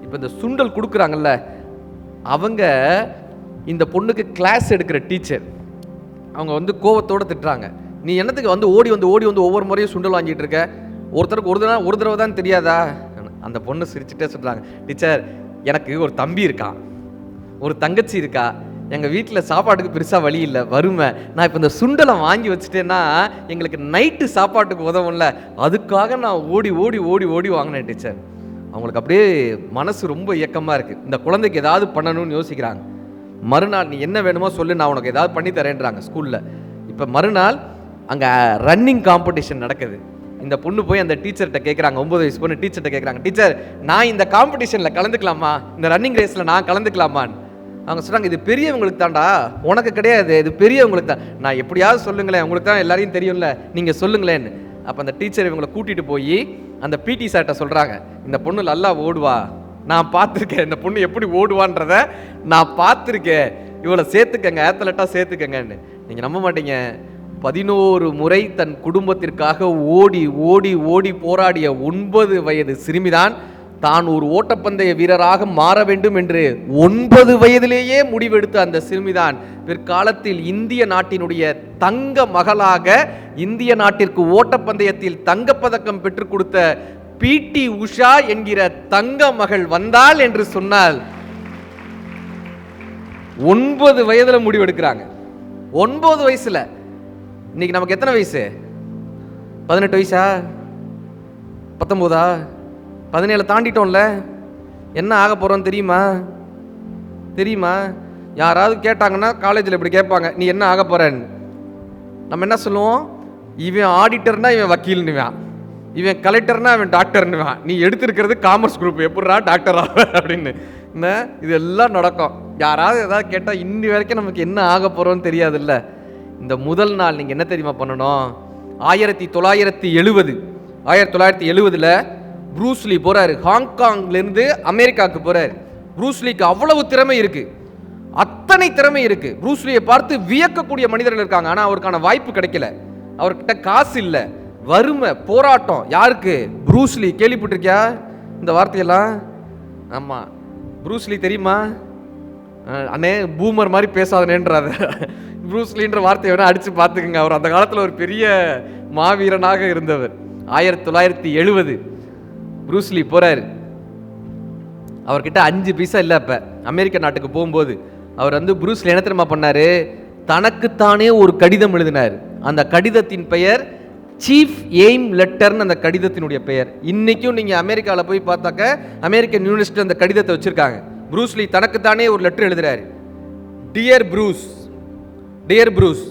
இப்போ இந்த சுண்டல் கொடுக்குறாங்கல்ல, அவங்க இந்த பொண்ணுக்கு கிளாஸ் எடுக்கிற டீச்சர், அவங்க வந்து கோவத்தோடு திட்டுறாங்க. நீ என்னத்துக்கு வந்து ஓடி வந்து ஒவ்வொரு முறையும் சுண்டல் வாங்கிட்டு இருக்க? ஒருத்தருக்கு ஒரு தடவை தான் தெரியாதா? அந்த பொண்ணு சிரிச்சுட்டே சொல்கிறாங்க, டீச்சர் எனக்கு ஒரு தம்பி இருக்கான், ஒரு தங்கச்சி இருக்கா, எங்கள் வீட்டில் சாப்பாட்டுக்கு பெருசாக வழி இல்லை, வறுமை. நான் இப்போ இந்த சுண்டலை வாங்கி வச்சுட்டேன்னா எங்களுக்கு நைட்டு சாப்பாட்டுக்கு உதவும்ல, அதுக்காக நான் ஓடி வாங்கினேன் டீச்சர். அவங்களுக்கு அப்படியே மனசு ரொம்ப இயக்கமாக இருக்குது. இந்த குழந்தைக்கு ஏதாவது பண்ணணும்னு யோசிக்கிறாங்க. மறுநாள் நீ என்ன வேணுமோ சொல்லு, நான் உனக்கு ஏதாவது பண்ணி தரேன்றாங்க ஸ்கூலில். இப்போ மறுநாள் அங்கே ரன்னிங் காம்படிஷன் நடக்குது. இந்த பொண்ணு போய் அந்த டீச்சர்கிட்ட கேட்குறாங்க, 9 வயசு பொண்ணு டீச்சர்கிட்ட கேட்குறாங்க, டீச்சர் நான் இந்த காம்படிஷனில் கலந்துக்கலாமா, இந்த ரன்னிங் ரேஸில் நான் கலந்துக்கலாமான்னு. அவங்க சொல்கிறாங்க, இது பெரியவங்களுக்கு தான்டா, உனக்கு கிடையாது, இது பெரியவங்களுக்கு தான். நான் எப்படியாவது சொல்லுங்களேன், உங்களுக்கு தான் எல்லாரையும் தெரியும்ல, நீங்கள் சொல்லுங்களேன்னு. அப்போ அந்த டீச்சர் இவங்களை கூட்டிகிட்டு போய் அந்த பிடி சார்கிட்ட சொல்கிறாங்க, இந்த பொண்ணு நல்லா ஓடுவா, நான் பார்த்துருக்கேன், இந்த பொண்ணு எப்படி ஓடுவான்றத நான் பார்த்துருக்கேன், இவளை சேர்த்துக்கங்க, ஏத்தலட்டாக சேர்த்துக்கங்கன்னு. நீங்கள் நம்ப மாட்டீங்க, 11 முறை தன் குடும்பத்திற்காக ஓடி ஓடி ஓடி போராடிய 9 வயது சிறுமிதான் தான் ஒரு ஓட்டப்பந்தய வீரராக மாற வேண்டும் என்று 9 வயதிலேயே முடிவெடுத்த அந்த சிறுமிதான் பிற்காலத்தில் இந்திய நாட்டினுடைய தங்க மகளாக இந்திய நாட்டிற்கு ஓட்டப்பந்தயத்தில் தங்கப்பதக்கம் பெற்றுக் கொடுத்த பிடி உஷா என்கிற தங்க மகள் வந்தாள் என்று சொன்னால் 9 வயதுல முடிவெடுக்கிறாங்க. 9 வயசுல. இன்னைக்கு நமக்கு எத்தனை வயசு? 18 வயசா? 19ஆ? 17 தாண்டிட்டோம்ல. என்ன ஆக போறோம் தெரியுமா? யாராவது கேட்டாங்கன்னா காலேஜில் இப்படி கேட்பாங்க, நீ என்ன ஆக போறன்னு. நம்ம என்ன சொல்லுவோம்? இவன் ஆடிட்டர்னா இவன் வக்கீல்னுவான், இவன் கலெக்டர்னா இவன் டாக்டர்னுவான். நீ எடுத்திருக்கிறது காமர்ஸ் குரூப், எப்படிடா டாக்டர் ஆக அப்படின்னு. இதெல்லாம் நடக்கும். யாராவது ஏதாவது கேட்டால் இன்னி வரைக்கும் நமக்கு என்ன ஆக போறோம்னு தெரியாதுல்ல. இந்த முதல் நாள் நீங்கள் என்ன தெரியுமா பண்ணணும்? 1970 ப்ரூஸ்லி போறாரு. ஹாங்காங்லேருந்து அமெரிக்காவுக்கு போறாரு. ப்ரூஸ்லிக்கு அவ்வளவு திறமை இருக்கு, அத்தனை திறமை இருக்கு. ப்ரூஸ்லியை பார்த்து வியக்கக்கூடிய மனிதர்கள் இருக்காங்க. ஆனால் அவருக்கான வாய்ப்பு கிடைக்கல. அவர்கிட்ட காசு இல்லை, வறுமை, போராட்டம். யாருக்கு? ப்ரூஸ்லி. கேள்விப்பட்டிருக்கியா இந்த வார்த்தையெல்லாம்? ஆமாம், ப்ரூஸ்லி தெரியுமா? அண்ணே பூமர் மாதிரி பேசாதனேன்றாத. ப்ரூஸ்லின்ற வார்த்தையை வேணா அடிச்சு பார்த்துக்குங்க. அவர் அந்த காலத்தில் ஒரு பெரிய மாவீரனாக இருந்தவர். 1970 ப்ரூஸ்லி போறாரு. அவர்கிட்ட 5 பைசா இல்லை. அப்ப அமெரிக்க நாட்டுக்கு போகும்போது அவர் ப்ரூஸ்லி என்ன தெரியுமா பண்ணாரு? தனக்குத்தானே ஒரு கடிதம் எழுதினார். அந்த கடிதத்தின் பெயர் சீஃப் எய்ம் லெட்டர்னு அந்த கடிதத்தினுடைய பெயர். இன்னைக்கும் நீங்க அமெரிக்காவில் போய் பார்த்தாக்க அமெரிக்கன் யூனிவர்சிட்டி அந்த கடிதத்தை வச்சிருக்காங்க. ப்ரூஸ்லி தனக்குத்தானே ஒரு லெட்டர் எழுதுறாரு. டியர் ப்ரூஸ்,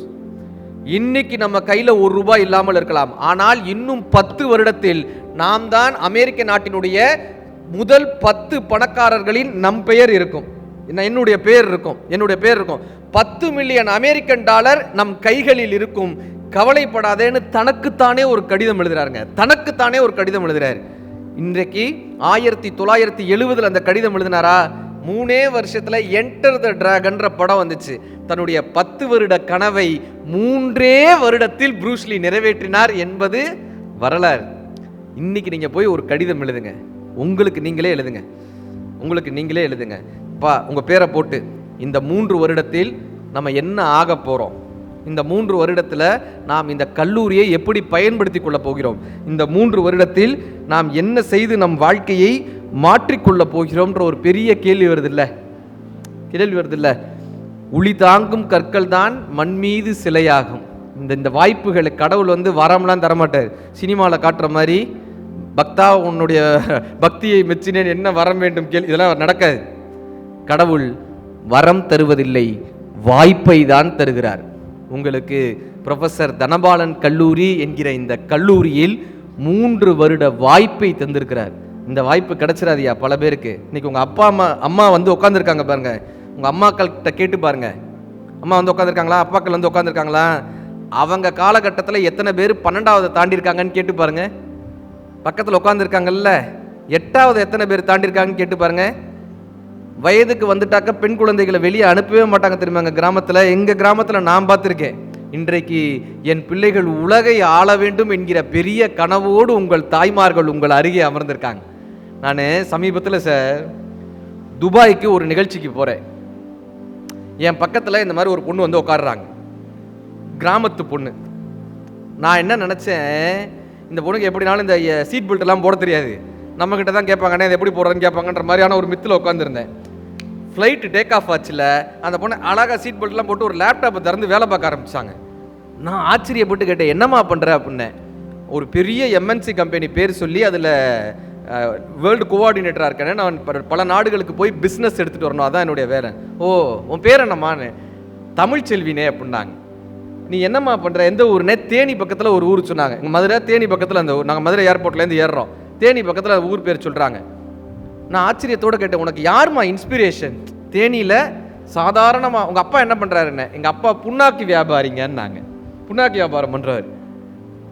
இன்னைக்கு நம்ம கையில ₹1 இல்லாமல் இருக்கலாம், ஆனால் இன்னும் 10 வருடத்தில் நாம் தான் அமெரிக்க நாட்டினுடைய முதல் 10 பணக்காரர்களின் நம் பெயர் இருக்கும், என்னுடைய பெயர் இருக்கும். 10 மில்லியன் அமெரிக்கன் டாலர் நம் கைகளில் இருக்கும், கவலைப்படாதேன்னு தனக்குத்தானே ஒரு கடிதம் எழுதுறாரு. இன்றைக்கு 1970 அந்த கடிதம் எழுதினாரா? 3 வருஷத்துல என்டர் த டிராகன்ற படம் வந்துச்சு. தன்னுடைய 10 வருட கனவை 3 வருடத்தில் ப்ரூஸ்லி நிறைவேற்றினார் என்பது வரலாறு. இன்னைக்கு நீங்க போய் ஒரு கடிதம் எழுதுங்க, உங்களுக்கு நீங்களே எழுதுங்க. உங்க பேரை போட்டு இந்த 3 வருடத்தில் நம்ம என்ன ஆக போறோம், இந்த 3 வருடத்தில் நாம் இந்த கல்லூரியை எப்படி பயன்படுத்தி கொள்ள போகிறோம், இந்த 3 வருடத்தில் நாம் என்ன செய்து நம் வாழ்க்கையை மாற்றிக்கொள்ள போகிறோம்ன்ற ஒரு பெரிய கேள்வி வருதில்ல. உளி தாங்கும் கற்கள் தான் மண் மீது சிலையாகும். இந்த வாய்ப்புகளை கடவுள் வரம்லாம் தரமாட்டார். சினிமாவில் காட்டுற மாதிரி பக்தா உன்னுடைய பக்தியை மெச்சினேன், என்ன வரம் வேண்டும் கேள்வி, இதெல்லாம் நடக்காது. கடவுள் வரம் தருவதில்லை, வாய்ப்பை தான் தருகிறார். உங்களுக்கு ப்ரொஃபசர் தனபாலன் கல்லூரி என்கிற இந்த கல்லூரியில் 3 வருட வாய்ப்பை தந்திருக்கிறார். இந்த வாய்ப்பு கிடைச்சிடாதியா பல பேருக்கு. இன்னைக்கு உங்க அம்மா உட்காந்துருக்காங்க பாருங்க, உங்க அம்மாக்கள்கிட்ட கேட்டு பாருங்க. அம்மா உட்காந்துருக்காங்களா, அப்பாக்கள் உட்காந்துருக்காங்களா? அவங்க காலகட்டத்தில் எத்தனை பேர் 12வது தாண்டி இருக்காங்கன்னு கேட்டு பாருங்க. பக்கத்தில் உட்காந்துருக்காங்கல்ல, 8வது எத்தனை பேர் தாண்டிருக்காங்கன்னு கேட்டு பாருங்க. வயதுக்கு வந்துட்டாக்க பெண் குழந்தைகளை வெளியே அனுப்பவே மாட்டாங்க தெரியுமாங்க கிராமத்தில். எங்கள் கிராமத்தில் நான் பார்த்துருக்கேன். இன்றைக்கு என் பிள்ளைகள் உலகை ஆள வேண்டும் என்கிற பெரிய கனவோடு உங்கள் தாய்மார்கள் உங்கள் அருகே அமர்ந்திருக்காங்க. நான் சமீபத்தில் துபாய்க்கு ஒரு நிகழ்ச்சிக்கு போகிறேன். என் பக்கத்தில் இந்த மாதிரி ஒரு பொண்ணு உட்காடுறாங்க, கிராமத்து பொண்ணு. நான் என்ன நினச்சேன், இந்த பொண்ணுக்கு எப்படினாலும் இந்த சீட் பெல்ட் எல்லாம் போட தெரியாது, நம்மக்கிட்ட தான் கேட்பாங்கண்ணே இது எப்படி போடுறதுன்னு கேட்பாங்கன்ற மாதிரியான ஒரு மித்தில் உட்காந்துருந்தேன். ஃப்ளைட்டு டேக் ஆஃப் ஆச்சுல, அந்த பொண்ணு அழகாக சீட் பெல்ட்லாம் போட்டு ஒரு லேப்டாப்பை திறந்து வேலை பார்க்க ஆரம்பித்தாங்க. நான் ஆச்சரியப்பட்டு கேட்டேன், என்னம்மா பண்ணுற அப்படின்னு. ஒரு பெரிய எம்என்சி கம்பெனி பேர் சொல்லி அதில் வேர்ல்டு கோஆர்டினேட்டராக இருக்கேன், நான் பல நாடுகளுக்கு போய் பிஸ்னஸ் எடுத்துகிட்டு வரணும், அதான் என்னுடைய வேலை. ஓ, உன் பேர் என்னம்மான்னு? தமிழ் செல்வினே அப்படின்னாங்க. நீ என்னம்மா பண்ணுற, எந்த ஊருனே? தேனி பக்கத்தில் ஒரு ஊர் சொன்னாங்க. எங்கள் மதுரை தேனி பக்கத்தில் அந்த ஊர், நாங்கள் மதுரை ஏர்போர்ட்லேருந்து ஏறுறோம், தேனி பக்கத்தில் ஊர் பேர் சொல்கிறாங்க. நான் ஆச்சரியத்தோடு கேட்டேன், உனக்கு யாருமா இன்ஸ்பிரேஷன்? தேனியில் சாதாரணமாக உங்கள் அப்பா என்ன பண்ணுறாருன்னு. எங்கள் அப்பா புண்ணாக்கு வியாபாரிங்கன்னாங்க, புண்ணாக்கு வியாபாரம் பண்ணுறாரு.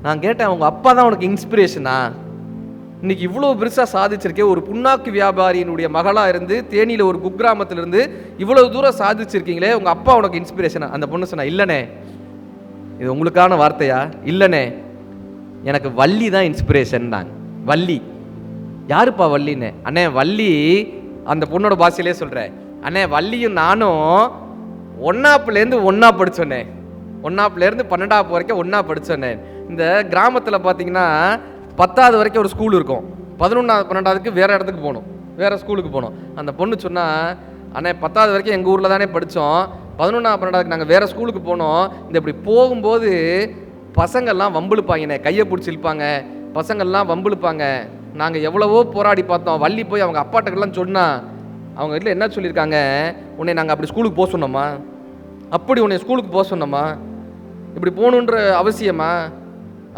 நான் கேட்டேன், உங்கள் அப்பா தான் உனக்கு இன்ஸ்பிரேஷனா? இன்னைக்கு இவ்வளோ பெருசாக சாதிச்சிருக்கேன், ஒரு புண்ணாக்கு வியாபாரியினுடைய மகளாக இருந்து தேனியில் ஒரு குக்கிராமத்திலிருந்து இவ்வளோ தூரம் சாதிச்சிருக்கீங்களே, உங்கள் அப்பா உனக்கு இன்ஸ்பிரேஷனா? அந்த பொண்ணு சொன்னா, இல்லைண்ணே இது உங்களுக்கான வார்த்தையா? இல்லைண்ணே, எனக்கு வள்ளி தான் இன்ஸ்பிரேஷன் தாங்க. வள்ளி யாருப்பா வள்ளின்னு? அண்ணே வள்ளி அந்த பொண்ணோட பாஷையிலே சொல்கிறேன். அண்ணே வள்ளியும் நானும் ஒன்னாப்புலேருந்து ஒன்றா படித்தோன்னே, ஒன்னாப்புலேருந்து 12ஆம் வரைக்கும் ஒன்றா படித்தோன்னே. இந்த கிராமத்தில் பார்த்தீங்கன்னா 10ஆவது வரைக்கும் ஒரு ஸ்கூல் இருக்கும், 11ஆவது 12ஆவதுக்கு வேறு இடத்துக்கு போகணும், வேறு ஸ்கூலுக்கு போகணும். அந்த பொண்ணு சொன்னால், அண்ணே 10ஆவது வரைக்கும் எங்கள் ஊரில் தானே படித்தோம், 11ஆவது 12ஆவதுக்கு நாங்கள் வேறு ஸ்கூலுக்கு போனோம். இந்த இப்படி போகும்போது பசங்கள்லாம் வம்பிழுப்பாங்கண்ணே, கையை பிடிச்சி இழுப்பாங்க, பசங்கள்லாம் வம்பிழுப்பாங்க. நாங்கள் எவ்வளவோ போராடி பார்த்தோம். வள்ளி போய் அவங்க அப்பாட்டக்கெல்லாம் சொன்னால் அவங்க வீட்டில் என்ன சொல்லியிருக்காங்க, உன்னை நாங்கள் அப்படி ஸ்கூலுக்கு போக சொன்னோமா, அப்படி உன்னை ஸ்கூலுக்கு போக சொன்னோமா, இப்படி போகணுன்ற அவசியமா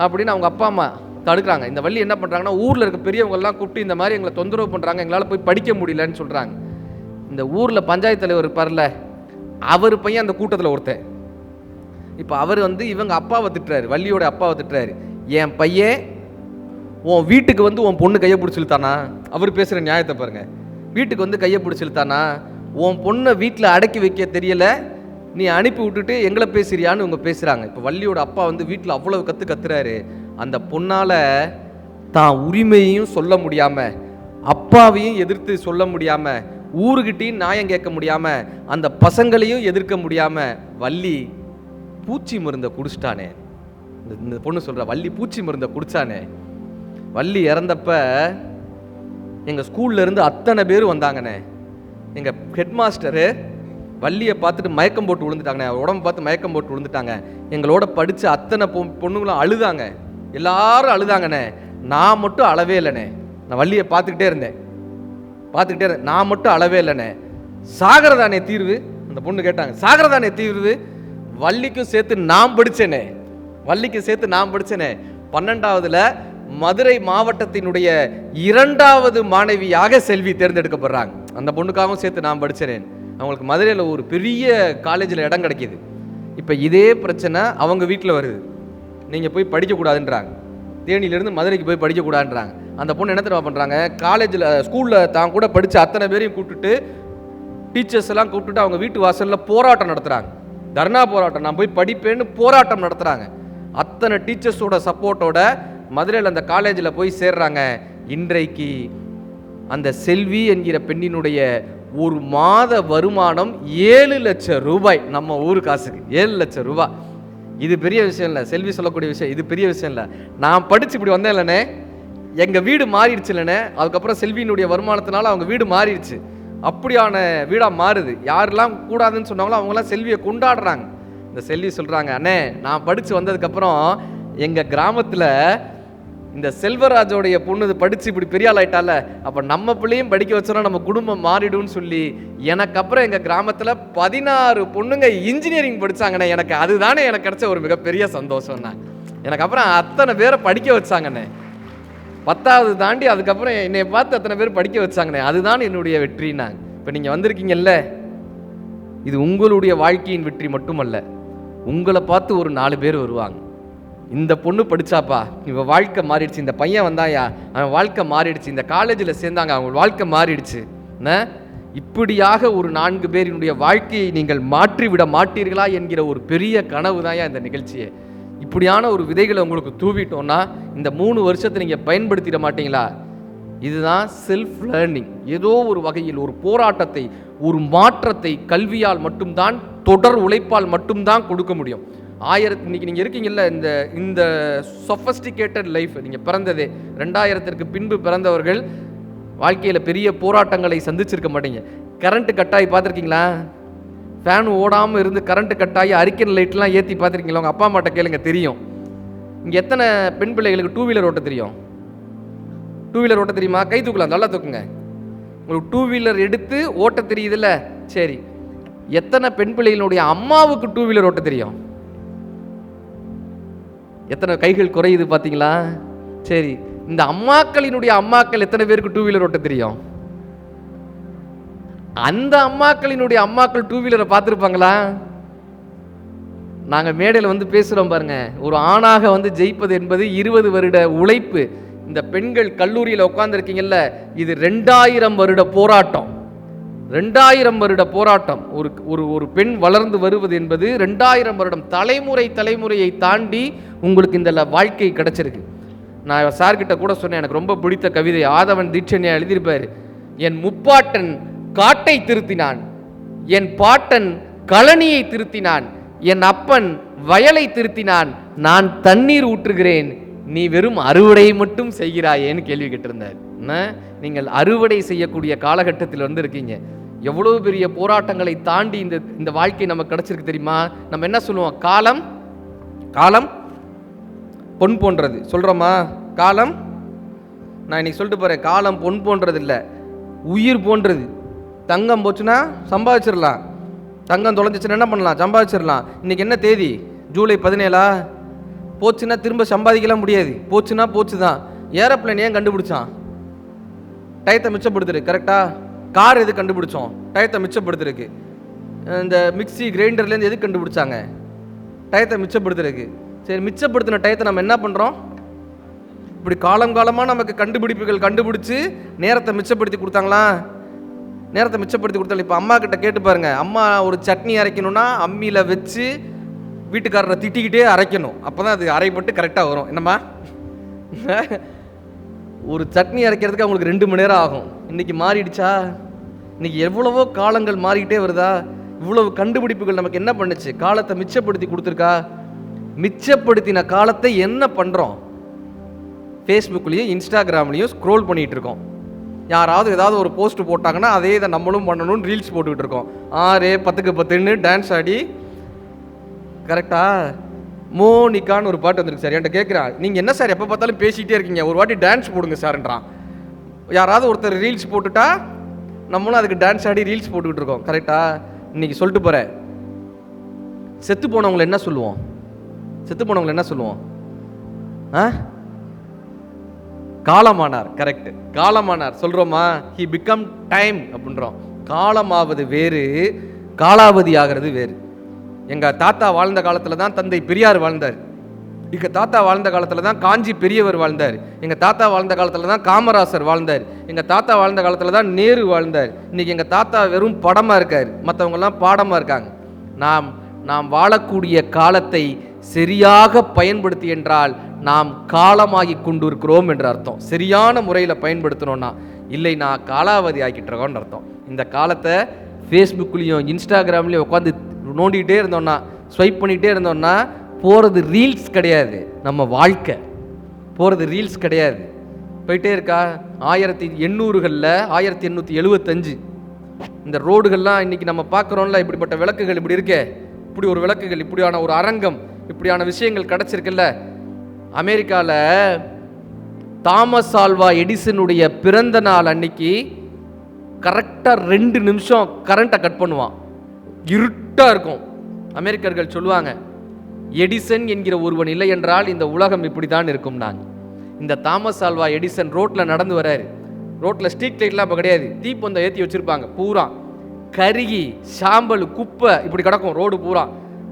அப்படின்னு அவங்க அப்பா அம்மா தடுக்கிறாங்க. இந்த வள்ளி என்ன பண்ணுறாங்கன்னா, ஊரில் இருக்க பெரியவங்கெல்லாம் கூப்பிட்டு இந்த மாதிரி எங்களை தொந்தரவு பண்ணுறாங்க, எங்களால் போய் படிக்க முடியலன்னு சொல்கிறாங்க. இந்த ஊரில் பஞ்சாயத்து தலைவர் இருப்பார்ல, அவர் பையன் அந்த கூட்டத்தில் ஒருத்தன். இப்போ அவர் வந்து இவங்க அப்பாவை திட்டுறாரு, வள்ளியோட அப்பாவை திட்டுறாரு. என் பையன் உன் வீட்டுக்கு வந்து உன் பொண்ணு கையை பிடிச்சிருத்தானா? அவர் பேசுகிற நியாயத்தை பாருங்க. வீட்டுக்கு வந்து கையை பிடிச்சிருத்தானா? உன் பொண்ணை வீட்டில் அடக்கி வைக்க தெரியல, நீ அனுப்பி விட்டுட்டு எங்களை பேசுறியான்னு இவங்க பேசுகிறாங்க. இப்போ வள்ளியோட அப்பா வந்து வீட்டில் அவ்வளவு கத்துறாரு. அந்த பொண்ணால் தான் உரிமையையும் சொல்ல முடியாமல், அப்பாவையும் எதிர்த்து சொல்ல முடியாமல், ஊருக்கிட்டையும் நியாயம் கேட்க முடியாமல், அந்த பசங்களையும் எதிர்க்க முடியாமல் வள்ளி பூச்சி மருந்தை குடிச்சிட்டானே. இந்த பொண்ணு சொல்கிற, வள்ளி பூச்சி மருந்தை குடிச்சானே. வள்ளி இறந்தப்ப எங்கள் ஸ்கூல்லேருந்து அத்தனை பேர் வந்தாங்கண்ணே. எங்கள் ஹெட் மாஸ்டரு வள்ளியை பார்த்துட்டு மயக்கம் போட்டு விழுந்துட்டாங்கண்ணே, உடம்பு பார்த்து மயக்கம் போட்டு விழுந்துட்டாங்க. எங்களோட படித்த அத்தனை பொண்ணுங்களும் அழுதாங்க, எல்லாரும் அழுதாங்கண்ணே. நான் மட்டும் அழவே இல்லைண்ணே. நான் வள்ளியை பார்த்துக்கிட்டே இருந்தேன், நான் மட்டும் அழவே இல்லைண்ணே. சாகரதானே தீர்வு? அந்த பொண்ணு கேட்டாங்க, சாகரதானே தீர்வு? வள்ளிக்கும் சேர்த்து நான் படித்தேனே, 12ஆவதுல மதுரை மாவட்டத்தினுடைய 2வது மாணவியாக செல்வி தேர்ந்தெடுக்கப்படுறாங்க. அந்த பொண்ணுக்காகவும் சேர்த்து நான் படித்தேன். அவங்களுக்கு மதுரையில் ஒரு பெரிய காலேஜில் இடம் கிடைக்கிது. இப்போ இதே பிரச்சனை அவங்க வீட்டில் வருது, நீங்கள் போய் படிக்கக்கூடாதுன்றாங்க, தேனியிலேருந்து மதுரைக்கு போய் படிக்கக்கூடாதுன்றாங்க. அந்த பொண்ணு என்ன தெரியுமா பண்ணுறாங்க, காலேஜில் ஸ்கூலில் தான் கூட படித்த அத்தனை பேரையும் கூப்பிட்டுட்டு, டீச்சர்ஸ் எல்லாம் கூப்பிட்டுட்டு அவங்க வீட்டு வாசலில் போராட்டம் நடத்துகிறாங்க, தர்ணா போராட்டம். நான் போய் படிப்பேன்னு போராட்டம் நடத்துகிறாங்க. அத்தனை டீச்சர்ஸோட சப்போர்ட்டோட மதுரையில் அந்த காலேஜில் போய் சேர்றாங்க. இன்றைக்கு அந்த செல்வி என்கிற பெண்ணினுடைய ஒரு மாத வருமானம் 7 லட்சம் ரூபாய், நம்ம ஊர் காசுக்கு 7 லட்சம் ரூபாய். இது பெரிய விஷயம் இல்லை, செல்வி சொல்லக்கூடிய விஷயம் இது பெரிய விஷயம் இல்லை. நான் படித்து இப்படி வந்தேன் இல்லைண்ணே, எங்கள் வீடு மாறிடுச்சு இல்லைண்ணே. அதுக்கப்புறம் செல்வியினுடைய வருமானத்தினால அவங்க வீடு மாறிடுச்சு, அப்படியான வீடாக மாறுது. யாரெல்லாம் கூடாதுன்னு சொன்னாங்களோ அவங்களாம் செல்வியை கொண்டாடுறாங்க. இந்த செல்வி சொல்கிறாங்க, அண்ணே நான் படித்து வந்ததுக்கப்புறம் எங்கள் கிராமத்தில் இந்த செல்வராஜோடைய பொண்ணு படித்து இப்படி பெரிய ஆள் ஆயிட்டால, அப்போ நம்ம பிள்ளையும் படிக்க வச்சோன்னா நம்ம குடும்பம் மாறிடும்னு சொல்லி எனக்கு அப்புறம் எங்கள் கிராமத்தில் 16 பொண்ணுங்க இன்ஜினியரிங் படித்தாங்கண்ணே. எனக்கு அதுதானே எனக்கு கிடைச்ச ஒரு மிகப்பெரிய சந்தோஷம் தான். எனக்கு அப்புறம் அத்தனை பேரை படிக்க வச்சாங்கண்ணே, 10ஆவது தாண்டி அதுக்கப்புறம் என்னை பார்த்து அத்தனை பேர் படிக்க வச்சாங்கண்ணே. அதுதான் என்னுடைய வெற்றினாங்க. இப்போ நீங்கள் வந்திருக்கீங்கல்ல, இது உங்களுடைய வாழ்க்கையின் வெற்றி மட்டுமல்ல, உங்களை பார்த்து ஒரு 4 பேர் வருவாங்க. இந்த பொண்ணு படிச்சாப்பா, இவன் வாழ்க்கை மாறிடுச்சு, இந்த பையன் வந்தாயா அவன் வாழ்க்கை மாறிடுச்சு, இந்த காலேஜில் சேர்ந்தாங்க அவங்க வாழ்க்கை மாறிடுச்சு. இப்படியாக ஒரு 4 பேரினுடைய வாழ்க்கையை நீங்கள் மாற்றிவிட மாட்டீர்களா என்கிற ஒரு பெரிய கனவு தான் இந்த நிகழ்ச்சியை. இப்படியான ஒரு விதைகளை உங்களுக்கு தூவிட்டோன்னா இந்த 3 வருஷத்தை நீங்கள் பயன்படுத்திட மாட்டீங்களா? இதுதான் செல்ஃப் லேர்னிங். ஏதோ ஒரு வகையில் ஒரு போராட்டத்தை, ஒரு மாற்றத்தை கல்வியால் மட்டும்தான், தொடர் உழைப்பால் மட்டும்தான் கொடுக்க முடியும். இன்னைக்கு நீங்கள் இருக்கீங்கல்ல, இந்த சொஃபஸ்டிகேட்டட் லைஃப், நீங்கள் பிறந்ததே 2000ற்கு பின்பு பிறந்தவர்கள் வாழ்க்கையில் பெரிய போராட்டங்களை சந்திச்சிருக்க மாட்டீங்க. கரண்ட்டு கட்டாயி பார்த்துருக்கீங்களா? ஃபேன் ஓடாமல் இருந்து கரண்ட்டு கட்டாயி அரிக்கன் லைட்லாம் ஏற்றி பார்த்துருக்கீங்களா? உங்கள் அப்பா அம்மாட்ட கேளுங்க, தெரியும். இங்கே எத்தனை பெண் பிள்ளைகளுக்கு 2 வீலர் ஓட்ட தெரியும்? 2 வீலர் ஓட்ட தெரியுமா? கை தூக்கலாம், நல்லா தூக்குங்க. உங்களுக்கு 2 வீலர் எடுத்து ஓட்ட தெரியுதுல்ல? சரி, எத்தனை பெண் பிள்ளைகளுடைய அம்மாவுக்கு 2 வீலர் ஓட்ட தெரியும்? எத்தனை கைகள் குறையுது பார்த்தீங்களா? சரி, இந்த அம்மாக்களினுடைய அம்மாக்கள் எத்தனை பேருக்கு 2 வீலர் ஓட்ட தெரியும்? அந்த அம்மாக்களினுடைய அம்மாக்கள் 2 வீலரை பார்த்துருப்பாங்களா? நாங்கள் மேடையில் வந்து பேசுகிறோம் பாருங்க, ஒரு ஆணாக வந்து ஜெயிப்பது என்பது 20 வருட உழைப்பு. இந்த பெண்கள் கல்லூரியில் உட்கார்ந்துருக்கீங்கல்ல, இது 2000 வருட போராட்டம். 2000 வருட போராட்டம். ஒரு ஒரு ஒரு பெண் வளர்ந்து வருவது என்பது 2000 வருடம் தலைமுறையை தாண்டி உங்களுக்கு இந்த வாழ்க்கை கிடைச்சிருக்கு. நான் சார்கிட்ட கூட சொன்னேன், எனக்கு ரொம்ப பிடித்த கவிதை ஆதவன் தீட்சண்யா எழுதியிருப்பார். என் முப்பாட்டன் காட்டை திருத்தினான், என் பாட்டன் கழனியை திருத்தினான், என் அப்பன் வயலை திருத்தினான், நான் தண்ணீர் ஊற்றுகிறேன், நீ வெறும் அறுவடையை மட்டும் செய்கிறாயேன்னு கேள்வி கேட்டிருந்தார். நீங்கள் அறுவடை செய்யக்கூடிய காலகட்டத்தில் வந்து இருக்கீங்க. எவ்வளவு பெரிய போராட்டங்களை தாண்டி இந்த வாழ்க்கை நமக்கு கிடைச்சிருக்கு தெரியுமா? நம்ம என்ன சொல்லுவோம்? காலம் காலம் பொன் போன்றது சொல்றோமா? காலம், நான் இன்னைக்கு சொல்லிட்டு போறேன், காலம் பொன் போன்றது இல்லை, உயிர் போன்றது. தங்கம் போச்சுன்னா சம்பாதிச்சிடலாம், தங்கம் தொலைஞ்சிச்சுன்னா என்ன பண்ணலாம்? சம்பாதிச்சிடலாம். இன்னைக்கு என்ன தேதி? ஜூலை 17. போச்சுன்னா திரும்ப சம்பாதிக்கலாம் முடியாது, போச்சுன்னா போச்சு தான். ஏரோப்ளேன் ஏன் கண்டுபிடிச்சான்? டயத்தை மிச்சப்படுத்துரு. கரெக்டா? கார் எது கண்டுபிடிச்சோம்? டயத்தை மிச்சப்படுத்துருக்கு. இந்த மிக்சி கிரைண்டர்லேருந்து எது கண்டுபிடிச்சாங்க? டயத்தை மிச்சப்படுத்துருக்கு. சரி, மிச்சப்படுத்தின டயத்தை நம்ம என்ன பண்ணுறோம்? இப்படி காலமாக நமக்கு கண்டுபிடிப்புகள் கண்டுபிடிச்சு நேரத்தை மிச்சப்படுத்தி கொடுத்தாங்களா? நேரத்தை மிச்சப்படுத்தி கொடுத்தாங்க. இப்போ அம்மா கிட்ட கேட்டு பாருங்க, அம்மா ஒரு சட்னி அரைக்கணும்னா அம்மியில் வச்சு வீட்டுக்காரரை திட்டிக்கிட்டே அரைக்கணும், அப்போ தான் அது அரைப்பட்டு கரெக்டாக வரும். என்னம்மா, ஒரு சட்னி அரைக்கிறதுக்கு அவங்களுக்கு 2 மணி நேரம் ஆகும். இன்னைக்கு மாறிடுச்சா? இன்னைக்கு எவ்வளவோ காலங்கள் மாறிக்கிட்டே வருதா? இவ்வளவு கண்டுபிடிப்புகள் நமக்கு என்ன பண்ணுச்சு? காலத்தை மிச்சப்படுத்தி கொடுத்துருக்கா? மிச்சப்படுத்தின காலத்தை என்ன பண்ணுறோம்? ஃபேஸ்புக்லேயும் இன்ஸ்டாகிராம்லேயும் ஸ்க்ரோல் பண்ணிகிட்டு இருக்கோம். யாராவது ஏதாவது ஒரு போஸ்ட் போட்டாங்கன்னா அதே இதை நம்மளும் பண்ணணும்னு ரீல்ஸ் போட்டுக்கிட்டு இருக்கோம். 6 10க்கு 10ன்னு டான்ஸ் ஆடி. கரெக்டா? மோனிகான்னு ஒரு பாட்டு வந்துருக்கு சார். என்கிட்ட கேட்குறான், நீங்கள் என்ன சார் எப்போ பார்த்தாலும் பேசிகிட்டே இருக்கீங்க, ஒரு வாட்டி டான்ஸ் போடுங்க சார்ன்றான். யாராவது ஒருத்தர் ரீல்ஸ் போட்டுட்டா நம்மளும் அதுக்கு டான்ஸ் ஆடி ரீல்ஸ் போட்டுக்கிட்டு இருக்கோம். கரெக்டா? இன்னைக்கு சொல்லிட்டு போகிறேன், செத்து போனவங்களை என்ன சொல்லுவோம்? செத்து போனவங்களை என்ன சொல்லுவோம்? காலமானார். கரெக்ட், காலமானார் சொல்கிறோமா? ஹி பிகம் டைம் அப்படின்றோம். காலமாவது வேறு, காலாவதி ஆகிறது வேறு. எங்கள் தாத்தா வாழ்ந்த காலத்தில் தான் தந்தை பெரியார் வாழ்ந்தார். எங்கள் தாத்தா வாழ்ந்த காலத்தில் தான் காஞ்சி பெரியவர் வாழ்ந்தார். எங்கள் தாத்தா வாழ்ந்த காலத்தில் தான் காமராசர் வாழ்ந்தார். எங்கள் தாத்தா வாழ்ந்த காலத்தில் தான் நேரு வாழ்ந்தார். இன்றைக்கி எங்கள் தாத்தா வெறும் படமாக இருக்கார், மற்றவங்கெல்லாம் பாடமாக இருக்காங்க. நாம் வாழக்கூடிய காலத்தை சரியாக பயன்படுத்தி என்றால் நாம் காலமாகி கொண்டு இருக்கிறோம் என்ற அர்த்தம். சரியான முறையில் பயன்படுத்தணும்னா, இல்லை நான் காலாவதி ஆக்கிட்டு இருக்கோன்னு அர்த்தம். இந்த காலத்தை ஃபேஸ்புக்லேயும் இன்ஸ்டாகிராம்லேயும் உட்காந்து நோண்டிக்கிட்டே இருந்தோம்னா, ஸ்வைப் பண்ணிக்கிட்டே இருந்தோம்னா போகிறது ரீல்ஸ் கிடையாது, நம்ம வாழ்க்கை போகிறது ரீல்ஸ் கிடையாது. போயிட்டே இருக்கா? 1800களில் 1875 இந்த ரோடுகள்லாம் இன்றைக்கி நம்ம பார்க்குறோம்ல, இப்படிப்பட்ட விளக்குகள் இப்படி இருக்கே, இப்படி ஒரு விளக்குகள், இப்படியான ஒரு அரங்கம், இப்படியான விஷயங்கள் கிடச்சிருக்குல்ல. அமெரிக்காவில் தாமஸ் ஆல்வா எடிசனுடைய பிறந்த நாள் அன்னைக்கு கரெக்டாக 2 நிமிஷம் கரண்ட்டை கட் பண்ணுவான். இருட்டாக இருக்கும். அமெரிக்கர்கள் சொல்லுவாங்க, எடிசன் என்கிற ஒருவன் இல்லை என்றால் இந்த உலகம் இப்படி தான் இருக்கும். இந்த தாமஸ் ஆல்வா எடிசன் ரோட்டில் நடந்து வராரு. ரோட்டில் ஸ்ட்ரீட் லைட்லாம் இப்போ கிடையாது, தீப்பந்தம் ஏற்றி வச்சுருப்பாங்க, பூரா கருகி சாம்பல் குப்பை இப்படி கிடக்கும் ரோடு பூரா.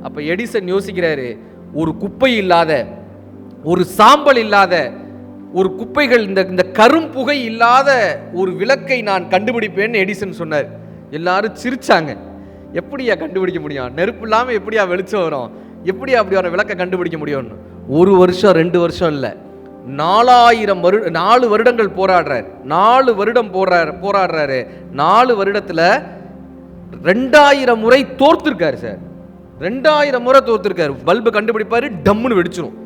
அப்போ எடிசன் யோசிக்கிறாரு, ஒரு குப்பை இல்லாத, ஒரு சாம்பல் இல்லாத, ஒரு குப்பைகள், இந்த கரும்புகை இல்லாத ஒரு விளக்கை நான் கண்டுபிடிப்பேன்னு எடிசன் சொன்னார். எல்லாரும் சிரிச்சாங்க. எப்படியா கண்டுபிடிக்க முடியும்? நெருப்பு இல்லாமல் எப்படியா வெளிச்சம் வரும்? எப்படியா அப்படியான விளக்கை கண்டுபிடிக்க முடியும்னு 1 வருஷம் 2 வருஷம் இல்லை, 4 வருடங்கள் போராடுறாரு. 4 வருடம் போராடுறாரு. 4 வருடத்தில் 2000 முறை தோர்த்திருக்காரு சார். 2000 முறை தோர்த்திருக்காரு. பல்பு கண்டுபிடிப்பாரு, டம்முன்னு வெடிச்சிரும்,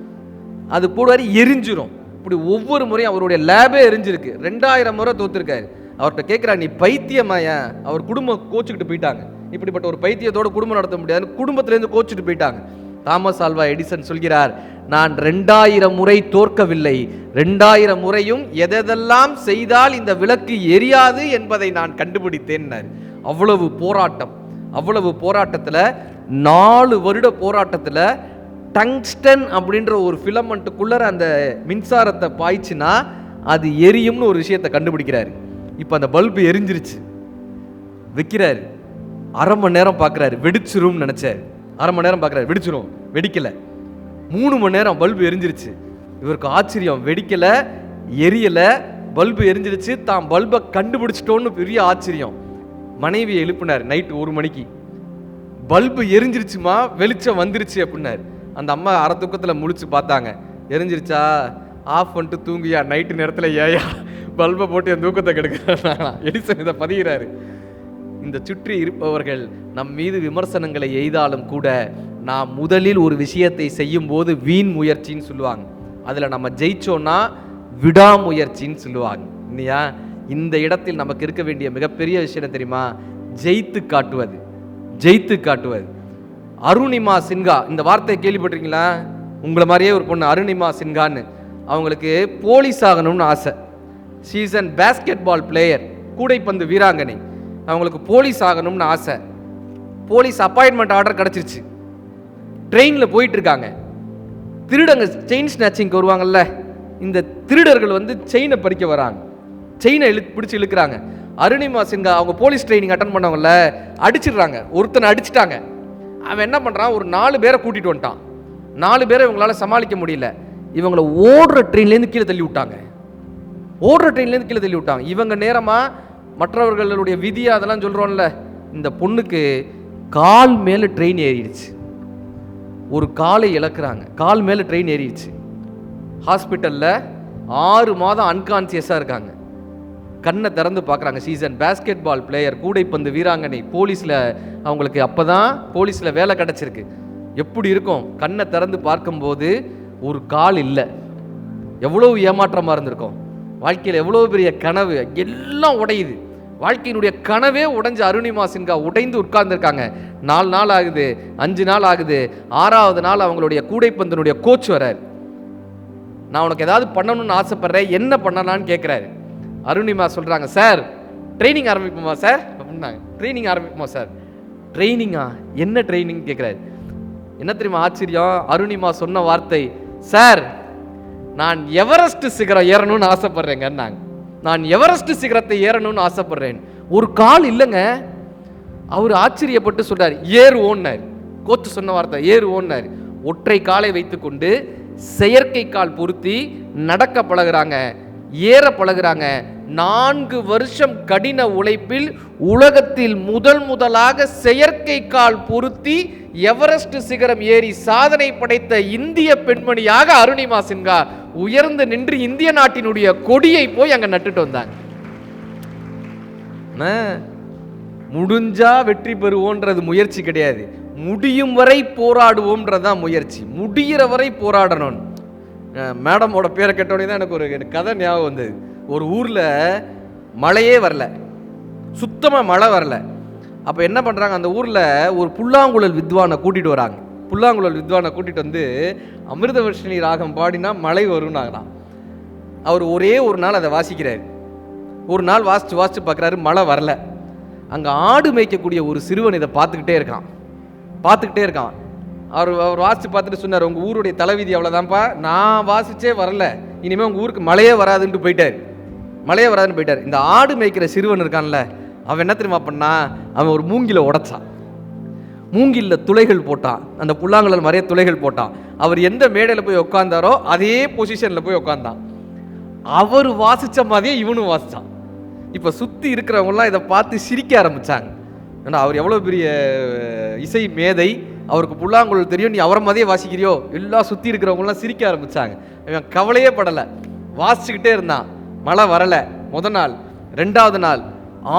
அது போடுவாரு, எரிஞ்சிரும். இப்படி ஒவ்வொரு முறையும் அவருடைய லேபே எரிஞ்சிருக்கு. 2000 முறை தோர்த்திருக்காரு. அவர்கிட்ட கேட்குறா, நீ பைத்தியமாயா? அவர் குடும்பம் கோச்சுக்கிட்டு போயிட்டாங்க. இப்படிப்பட்ட ஒரு பைத்தியத்தோட குடும்பம் நடத்த முடியாதுன்னு குடும்பத்திலேருந்து கோச்சுட்டு போயிட்டாங்க. தாமஸ் ஆல்வா எடிசன் சொல்கிறார், நான் 2000 முறை தோற்கவில்லை, 2000 முறையும் எதெல்லாம் செய்தால் இந்த விளக்கு எரியாது என்பதை நான் கண்டுபிடித்தேன். அவ்வளவு போராட்டம். அவ்வளவு போராட்டத்தில் 4 வருட போராட்டத்தில் டங்ஸ்டன் அப்படின்ற ஒரு ஃபிலமெண்ட்டுக்குள்ளே அந்த மின்சாரத்தை பாய்ச்சினா அது எரியும்னு ஒரு விஷயத்தை கண்டுபிடிக்கிறாரு. இப்போ அந்த பல்பு எரிஞ்சிருச்சு, வைக்கிறாரு, அரை மணி நேரம் பார்க்குறாரு, வெடிச்சிரும்னு நினச்சார். அரை மணி நேரம் பார்க்குறாரு, வெடிச்சிரும், வெடிக்கலை. 3 மணி நேரம் பல்பு எரிஞ்சிருச்சு. இவருக்கு ஆச்சரியம், வெடிக்கலை, எரியலை, பல்பு எரிஞ்சிருச்சு, தான் பல்பை கண்டுபிடிச்சிட்டோன்னு பெரிய ஆச்சரியம். மனைவியை எழுப்பினார் நைட்டு 1 மணிக்கு. பல்பு எரிஞ்சிருச்சுமா, வெளிச்சம் வந்துருச்சு அப்படின்னாரு. அந்த அம்மா அரை தூக்கத்தில் முழிச்சு பார்த்தாங்க. எரிஞ்சிருச்சா, ஆஃப் பண்ணிட்டு தூங்கியா, நைட்டு நேரத்தில் ஏயா பல்பை போட்டு என் தூக்கத்தை கெடுக்கிறாங்க. எடிசன் இதை பதிகிறாரு. இந்த சுற்றி இருப்பவர்கள் நம் மீது விமர்சனங்களை எய்தாலும் கூட நாம் முதலில் ஒரு விஷயத்தை செய்யும் போது வீண் முயற்சின்னு சொல்லுவாங்க. அதில் நம்ம ஜெயிச்சோன்னா விடாமுயற்சின்னு சொல்லுவாங்க இல்லையா? இந்த இடத்தில் நமக்கு இருக்க வேண்டிய மிகப்பெரிய விஷயம் தெரியுமா? ஜெயித்து காட்டுவது, ஜெயித்து காட்டுவது. அருணிமா சின்ஹா, இந்த வார்த்தையை கேள்விப்பட்டிருக்கீங்களா? உங்களை மாதிரியே ஒரு பொண்ணு அருணிமா சின்ஹான்னு, அவங்களுக்கு போலீஸ் ஆகணும்னு ஆசை. சீசன் பேஸ்கெட் பால் பிளேயர், கூடைப்பந்து வீராங்கனை. அவங்களுக்கு போலீஸ் ஆகணும்னு ஆசை. போலீஸ் அப்பாயின்மெண்ட் ஆர்டர் கிடச்சிருச்சு. ட்ரெயினில் போயிட்டு இருக்காங்க. திருடங்க செயின் ஸ்நாச்சிங்க்கு வருவாங்கல்ல, இந்த திருடர்கள் வந்து செயினை பறிக்க வராங்க. செயினை பிடிச்சி இழுக்கிறாங்க. அருணிமா சின்ஹா அவங்க போலீஸ் ட்ரைனிங் அட்டன் பண்ணவங்கள அடிச்சிடுறாங்க. ஒருத்தனை அடிச்சிட்டாங்க. அவன் என்ன பண்ணுறான், ஒரு 4 பேரை கூட்டிகிட்டு வந்துட்டான். 4 பேரை இவங்களால சமாளிக்க முடியல. இவங்களை ஓடுற ட்ரெயின்லேருந்து கீழே தள்ளி விட்டாங்க. ஓடுற ட்ரெயின்லேருந்து கீழே தள்ளி விட்டாங்க. இவங்க நேரமாக மற்றவர்களுடைய விதி அதெல்லாம் சொல்கிறோம்ல, இந்த பொண்ணுக்கு கால் மேலே ட்ரெயின் ஏறிடுச்சு. ஒரு காலை இழக்கிறாங்க. கால் மேலே ட்ரெயின் ஏறிடுச்சு. ஹாஸ்பிட்டலில் 6 மாதம் அன்கான்சியஸாக இருக்காங்க. கண்ணை திறந்து பார்க்குறாங்க. சீசன் பேஸ்கெட் பால் பிளேயர், கூடைப்பந்து வீராங்கனை, போலீஸில் அவங்களுக்கு அப்போ தான் போலீஸில் வேலை கிடச்சிருக்கு. எப்படி இருக்கும்? கண்ணை திறந்து பார்க்கும்போது ஒரு கால் இல்லை. எவ்வளோ ஏமாற்றமாக இருந்திருக்கும். வாழ்க்கையில் எவ்வளோ பெரிய கனவு எல்லாம் உடையுது. வாழ்க்கையினுடைய கனவே உடைஞ்ச அருணிமா சின்ஹா உடைந்து உட்கார்ந்துருக்காங்க. 4 நாள் ஆகுது, 5 நாள் ஆகுது. 6வது நாள் அவங்களுடைய கூடைப்பந்தனுடைய கோச் வரார். நான் உனக்கு ஏதாவது பண்ணணும்னு ஆசைப்படுறேன், என்ன பண்ணலான்னு கேட்குறாரு. அருணிமா சொல்கிறாங்க, சார் ட்ரைனிங் ஆரம்பிப்போமா சார் அப்படின்னாங்க. ட்ரைனிங் ஆரம்பிப்போமா சார்? ட்ரைனிங்கா? என்ன ட்ரைனிங் கேட்குறாரு. என்ன தெரியுமா ஆச்சரியம்? அருணிமா சொன்ன வார்த்தை, சார் நான் எவரெஸ்ட் சிகரம் ஏறணும்னு ஆசைப்படுறேங்கன்னாங்க. நான் எவரெஸ்ட் சிகரத்தை ஏறணும்னு ஆசைப்படுறேன். ஒரு கால் இல்லைங்க. அவர் ஆச்சரியப்பட்டு சொல்றாரு, ஏறு ஓன்னார். கோச்சு சொன்ன வார்த்தை ஏறு ஓன்னார். ஒற்றை காலை வைத்துக்கொண்டு செயற்கை கால் பொருத்தி நடக்க பழகுறாங்க, ஏற பழகுறாங்க. 4 வருஷம் கடின உழைப்பில் உலகத்தில் முதலாக செயற்கை கால் பொருத்தி எவரெஸ்ட் சிகரம் ஏறி சாதனை படைத்த இந்திய பெண்மணியாக அருணிமா சின்ஹா உயர்ந்து நின்று இந்திய நாட்டினுடைய கொடியை போய் அங்க நட்டுட்டு வந்தாங்க. முடிஞ்சா வெற்றி பெறுவோன்றது முயற்சி கிடையாது, முடியும் வரை போராடுவோம்ன்றதான் முயற்சி. முடிகிற வரை போராடணும். மேடமோட பேரை கேட்டோடனே தான் எனக்கு ஒரு கதை ஞாபகம் வந்தது. ஒரு ஊரில் மழையே வரல, சுத்தமாக மழை வரல. அப்போ என்ன பண்ணுறாங்க, அந்த ஊரில் ஒரு புல்லாங்குழல் வித்வானை கூட்டிகிட்டு வராங்க. புல்லாங்குழல் வித்வானை கூட்டிகிட்டு வந்து அமிர்தவர்ஷினி ராகம் பாடினா மழை வரும்னாங்களாம். அவர் ஒரே ஒரு நாள் அதை வாசிக்கிறார். ஒரு நாள் வாசித்து பார்க்குறாரு, மழை வரல. அங்கே ஆடு மேய்க்கக்கூடிய ஒரு சிறுவன் இதை பார்த்துக்கிட்டே இருக்கான். அவர் வாசித்து பார்த்துட்டு சொன்னார், உங்கள் ஊருடைய தலைவிதி அவ்வளோதான்ப்பா, நான் வாசிச்சே வரல, இனிமேல் உங்கள் ஊருக்கு மழையே வராதுன்னு போயிட்டார். இந்த ஆடு மேய்க்கிற சிறுவன் இருக்கான்ல, அவன் என்ன தெரியுமா பண்ணா, அவன் ஒரு மூங்கில உடைச்சான். மூங்கில்ல துளைகள் போட்டான். அந்த புல்லாங்குழல் நிறைய துளைகள் போட்டான். அவர் எந்த மேடையில் போய் உட்காந்தாரோ அதே பொசிஷனில் போய் உட்காந்தான். அவர் வாசித்த மாதிரியே இவனும் வாசித்தான். இப்போ சுற்றி இருக்கிறவங்களாம் இதை பார்த்து சிரிக்க ஆரம்பித்தாங்க. ஏன்னா அவர் எவ்வளோ பெரிய இசை மேதை, அவருக்கு புல்லாங்குழல் தெரியும், நீ அவரை மாதிரியே வாசிக்கிறியோ, எல்லாம் சுற்றி இருக்கிறவங்களாம் சிரிக்க ஆரம்பித்தாங்க. இவன் கவலையே படலை, வாசிச்சுக்கிட்டே இருந்தான். மழை வரலை. முதல் நாள், 2வது நாள்,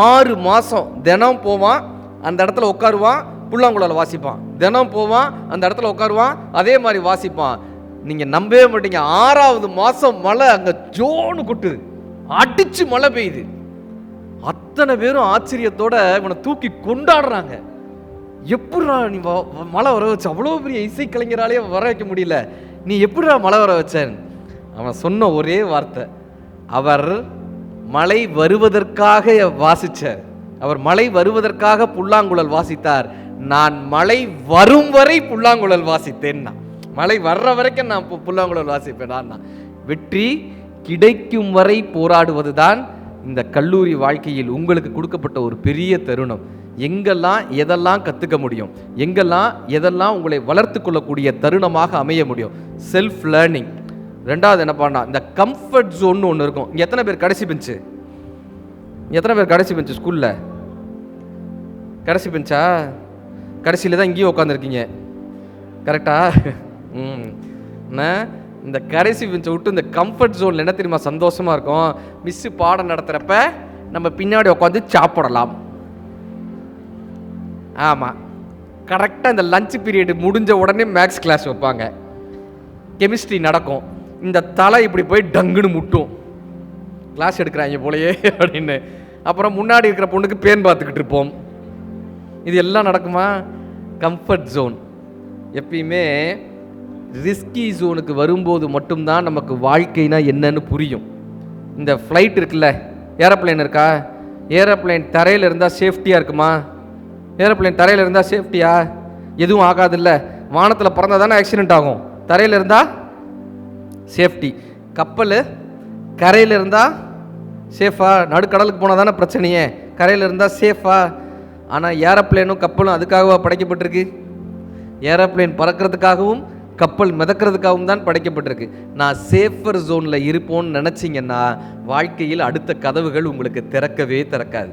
6 மாதம் தினம் போவான், அந்த இடத்துல உட்காருவான், புல்லாங்குழல் வாசிப்பான். தினம் போவான், அந்த இடத்துல உட்காருவான், அதே மாதிரி வாசிப்பான். நீங்கள் நம்பவே மாட்டீங்க, 6வது மாதம் மழை அங்கே ஜோன்னு கொட்டுது, அடிச்சு மழை பெய்யுது. அத்தனை பேரும் ஆச்சரியத்தோட இவனை தூக்கி கொண்டாடுறாங்க. எப்படிடா நீ மழை வர வச்ச, அவ்வளோ பெரிய இசை கலைஞராலே வர வைக்க முடியல, நீ எப்படிடா மழை வர வச்சேன்? அவன் சொன்ன ஒரே வார்த்தை, அவர் மழை வருவதற்காக வாசிச்சார், அவர் மழை வருவதற்காக புல்லாங்குழல் வாசித்தார், நான் மழை வரும் வரை புல்லாங்குழல் வாசித்தேன்னா, மழை வர்ற வரைக்கும் நான் புல்லாங்குழல் வாசிப்பேன். வெற்றி கிடைக்கும் வரை போராடுவது தான் இந்த கல்லூரி வாழ்க்கையில் உங்களுக்கு கொடுக்கப்பட்ட ஒரு பெரிய தருணம். எங்கெல்லாம் எதெல்லாம் கற்றுக்க முடியும், எங்கெல்லாம் எதெல்லாம் உங்களை வளர்த்து கொள்ளக்கூடிய தருணமாக அமைய முடியும். Self learning. 2வது என்ன பண்ணா, இந்த கம்ஃபர்ட் ஜோன்னு ஒன்று இருக்கும். இங்கே எத்தனை பேர் கடைசி பெஞ்சு ஸ்கூலில்? கடைசி பெஞ்சா? கடைசியில் தான் இங்கேயும் உட்காந்துருக்கீங்க, கரெக்டா? இந்த கடைசி பெஞ்சை விட்டு இந்த கம்ஃபர்ட் ஜோனில் என்ன தெரியுமா சந்தோஷமாக இருக்கும்? மிஸ்ஸு பாடம் நடத்துகிறப்ப நம்ம பின்னாடி உட்காந்து சாப்பிடலாம். ஆமாம், கரெக்டாக இந்த லஞ்ச் பீரியடு முடிஞ்ச உடனே மேக்ஸ் கிளாஸ் வைப்பாங்க, கெமிஸ்ட்ரி நடக்கும். இந்த தலை இப்படி போய் டங்குன்னு முட்டும், கிளாஸ் எடுக்கிறாங்க போலையே அப்படின்னு. அப்புறம் முன்னாடி இருக்கிற பொண்ணுக்கு பேன் பார்த்துக்கிட்டு இருப்போம். இது எல்லாம் நடக்குமா? Comfort zone. எப்பயுமே ரிஸ்கி ஜோனுக்கு வரும்போது மட்டும்தான் நமக்கு வாழ்க்கைனா என்னன்னு புரியும். இந்த ஃப்ளைட் இருக்குல்ல, ஏரோப்ளைன் இருக்கா? ஏரோப்ளைன் தரையில் இருந்தால் சேஃப்டியாக இருக்குமா? ஏரோப்ளைன் தரையில் இருந்தால் சேஃப்டியா? எதுவும் ஆகாதில்ல. வானத்தில் பறந்தால் தானே ஆக்சிடென்ட் ஆகும். தரையில் இருந்தால் சேஃப்டி. கப்பல் கரையில் இருந்தால் சேஃபா? நடுக்கடலுக்கு போனால் தானே பிரச்சனையே. கரையில் இருந்தால் சேஃபா? ஆனால் ஏரோப்ளைனும் கப்பலும் அதுக்காகவா படைக்கப்பட்டிருக்கு? ஏரோப்ளைன் பறக்கிறதுக்காகவும் கப்பல் மிதக்கிறதுக்காகவும் தான் படைக்கப்பட்டிருக்கு. நான் சேஃபர் ஜோனில் இருப்போன்னு நினச்சிங்கன்னா வாழ்க்கையில் அடுத்த கதவுகள் உங்களுக்கு திறக்கவே திறக்காது.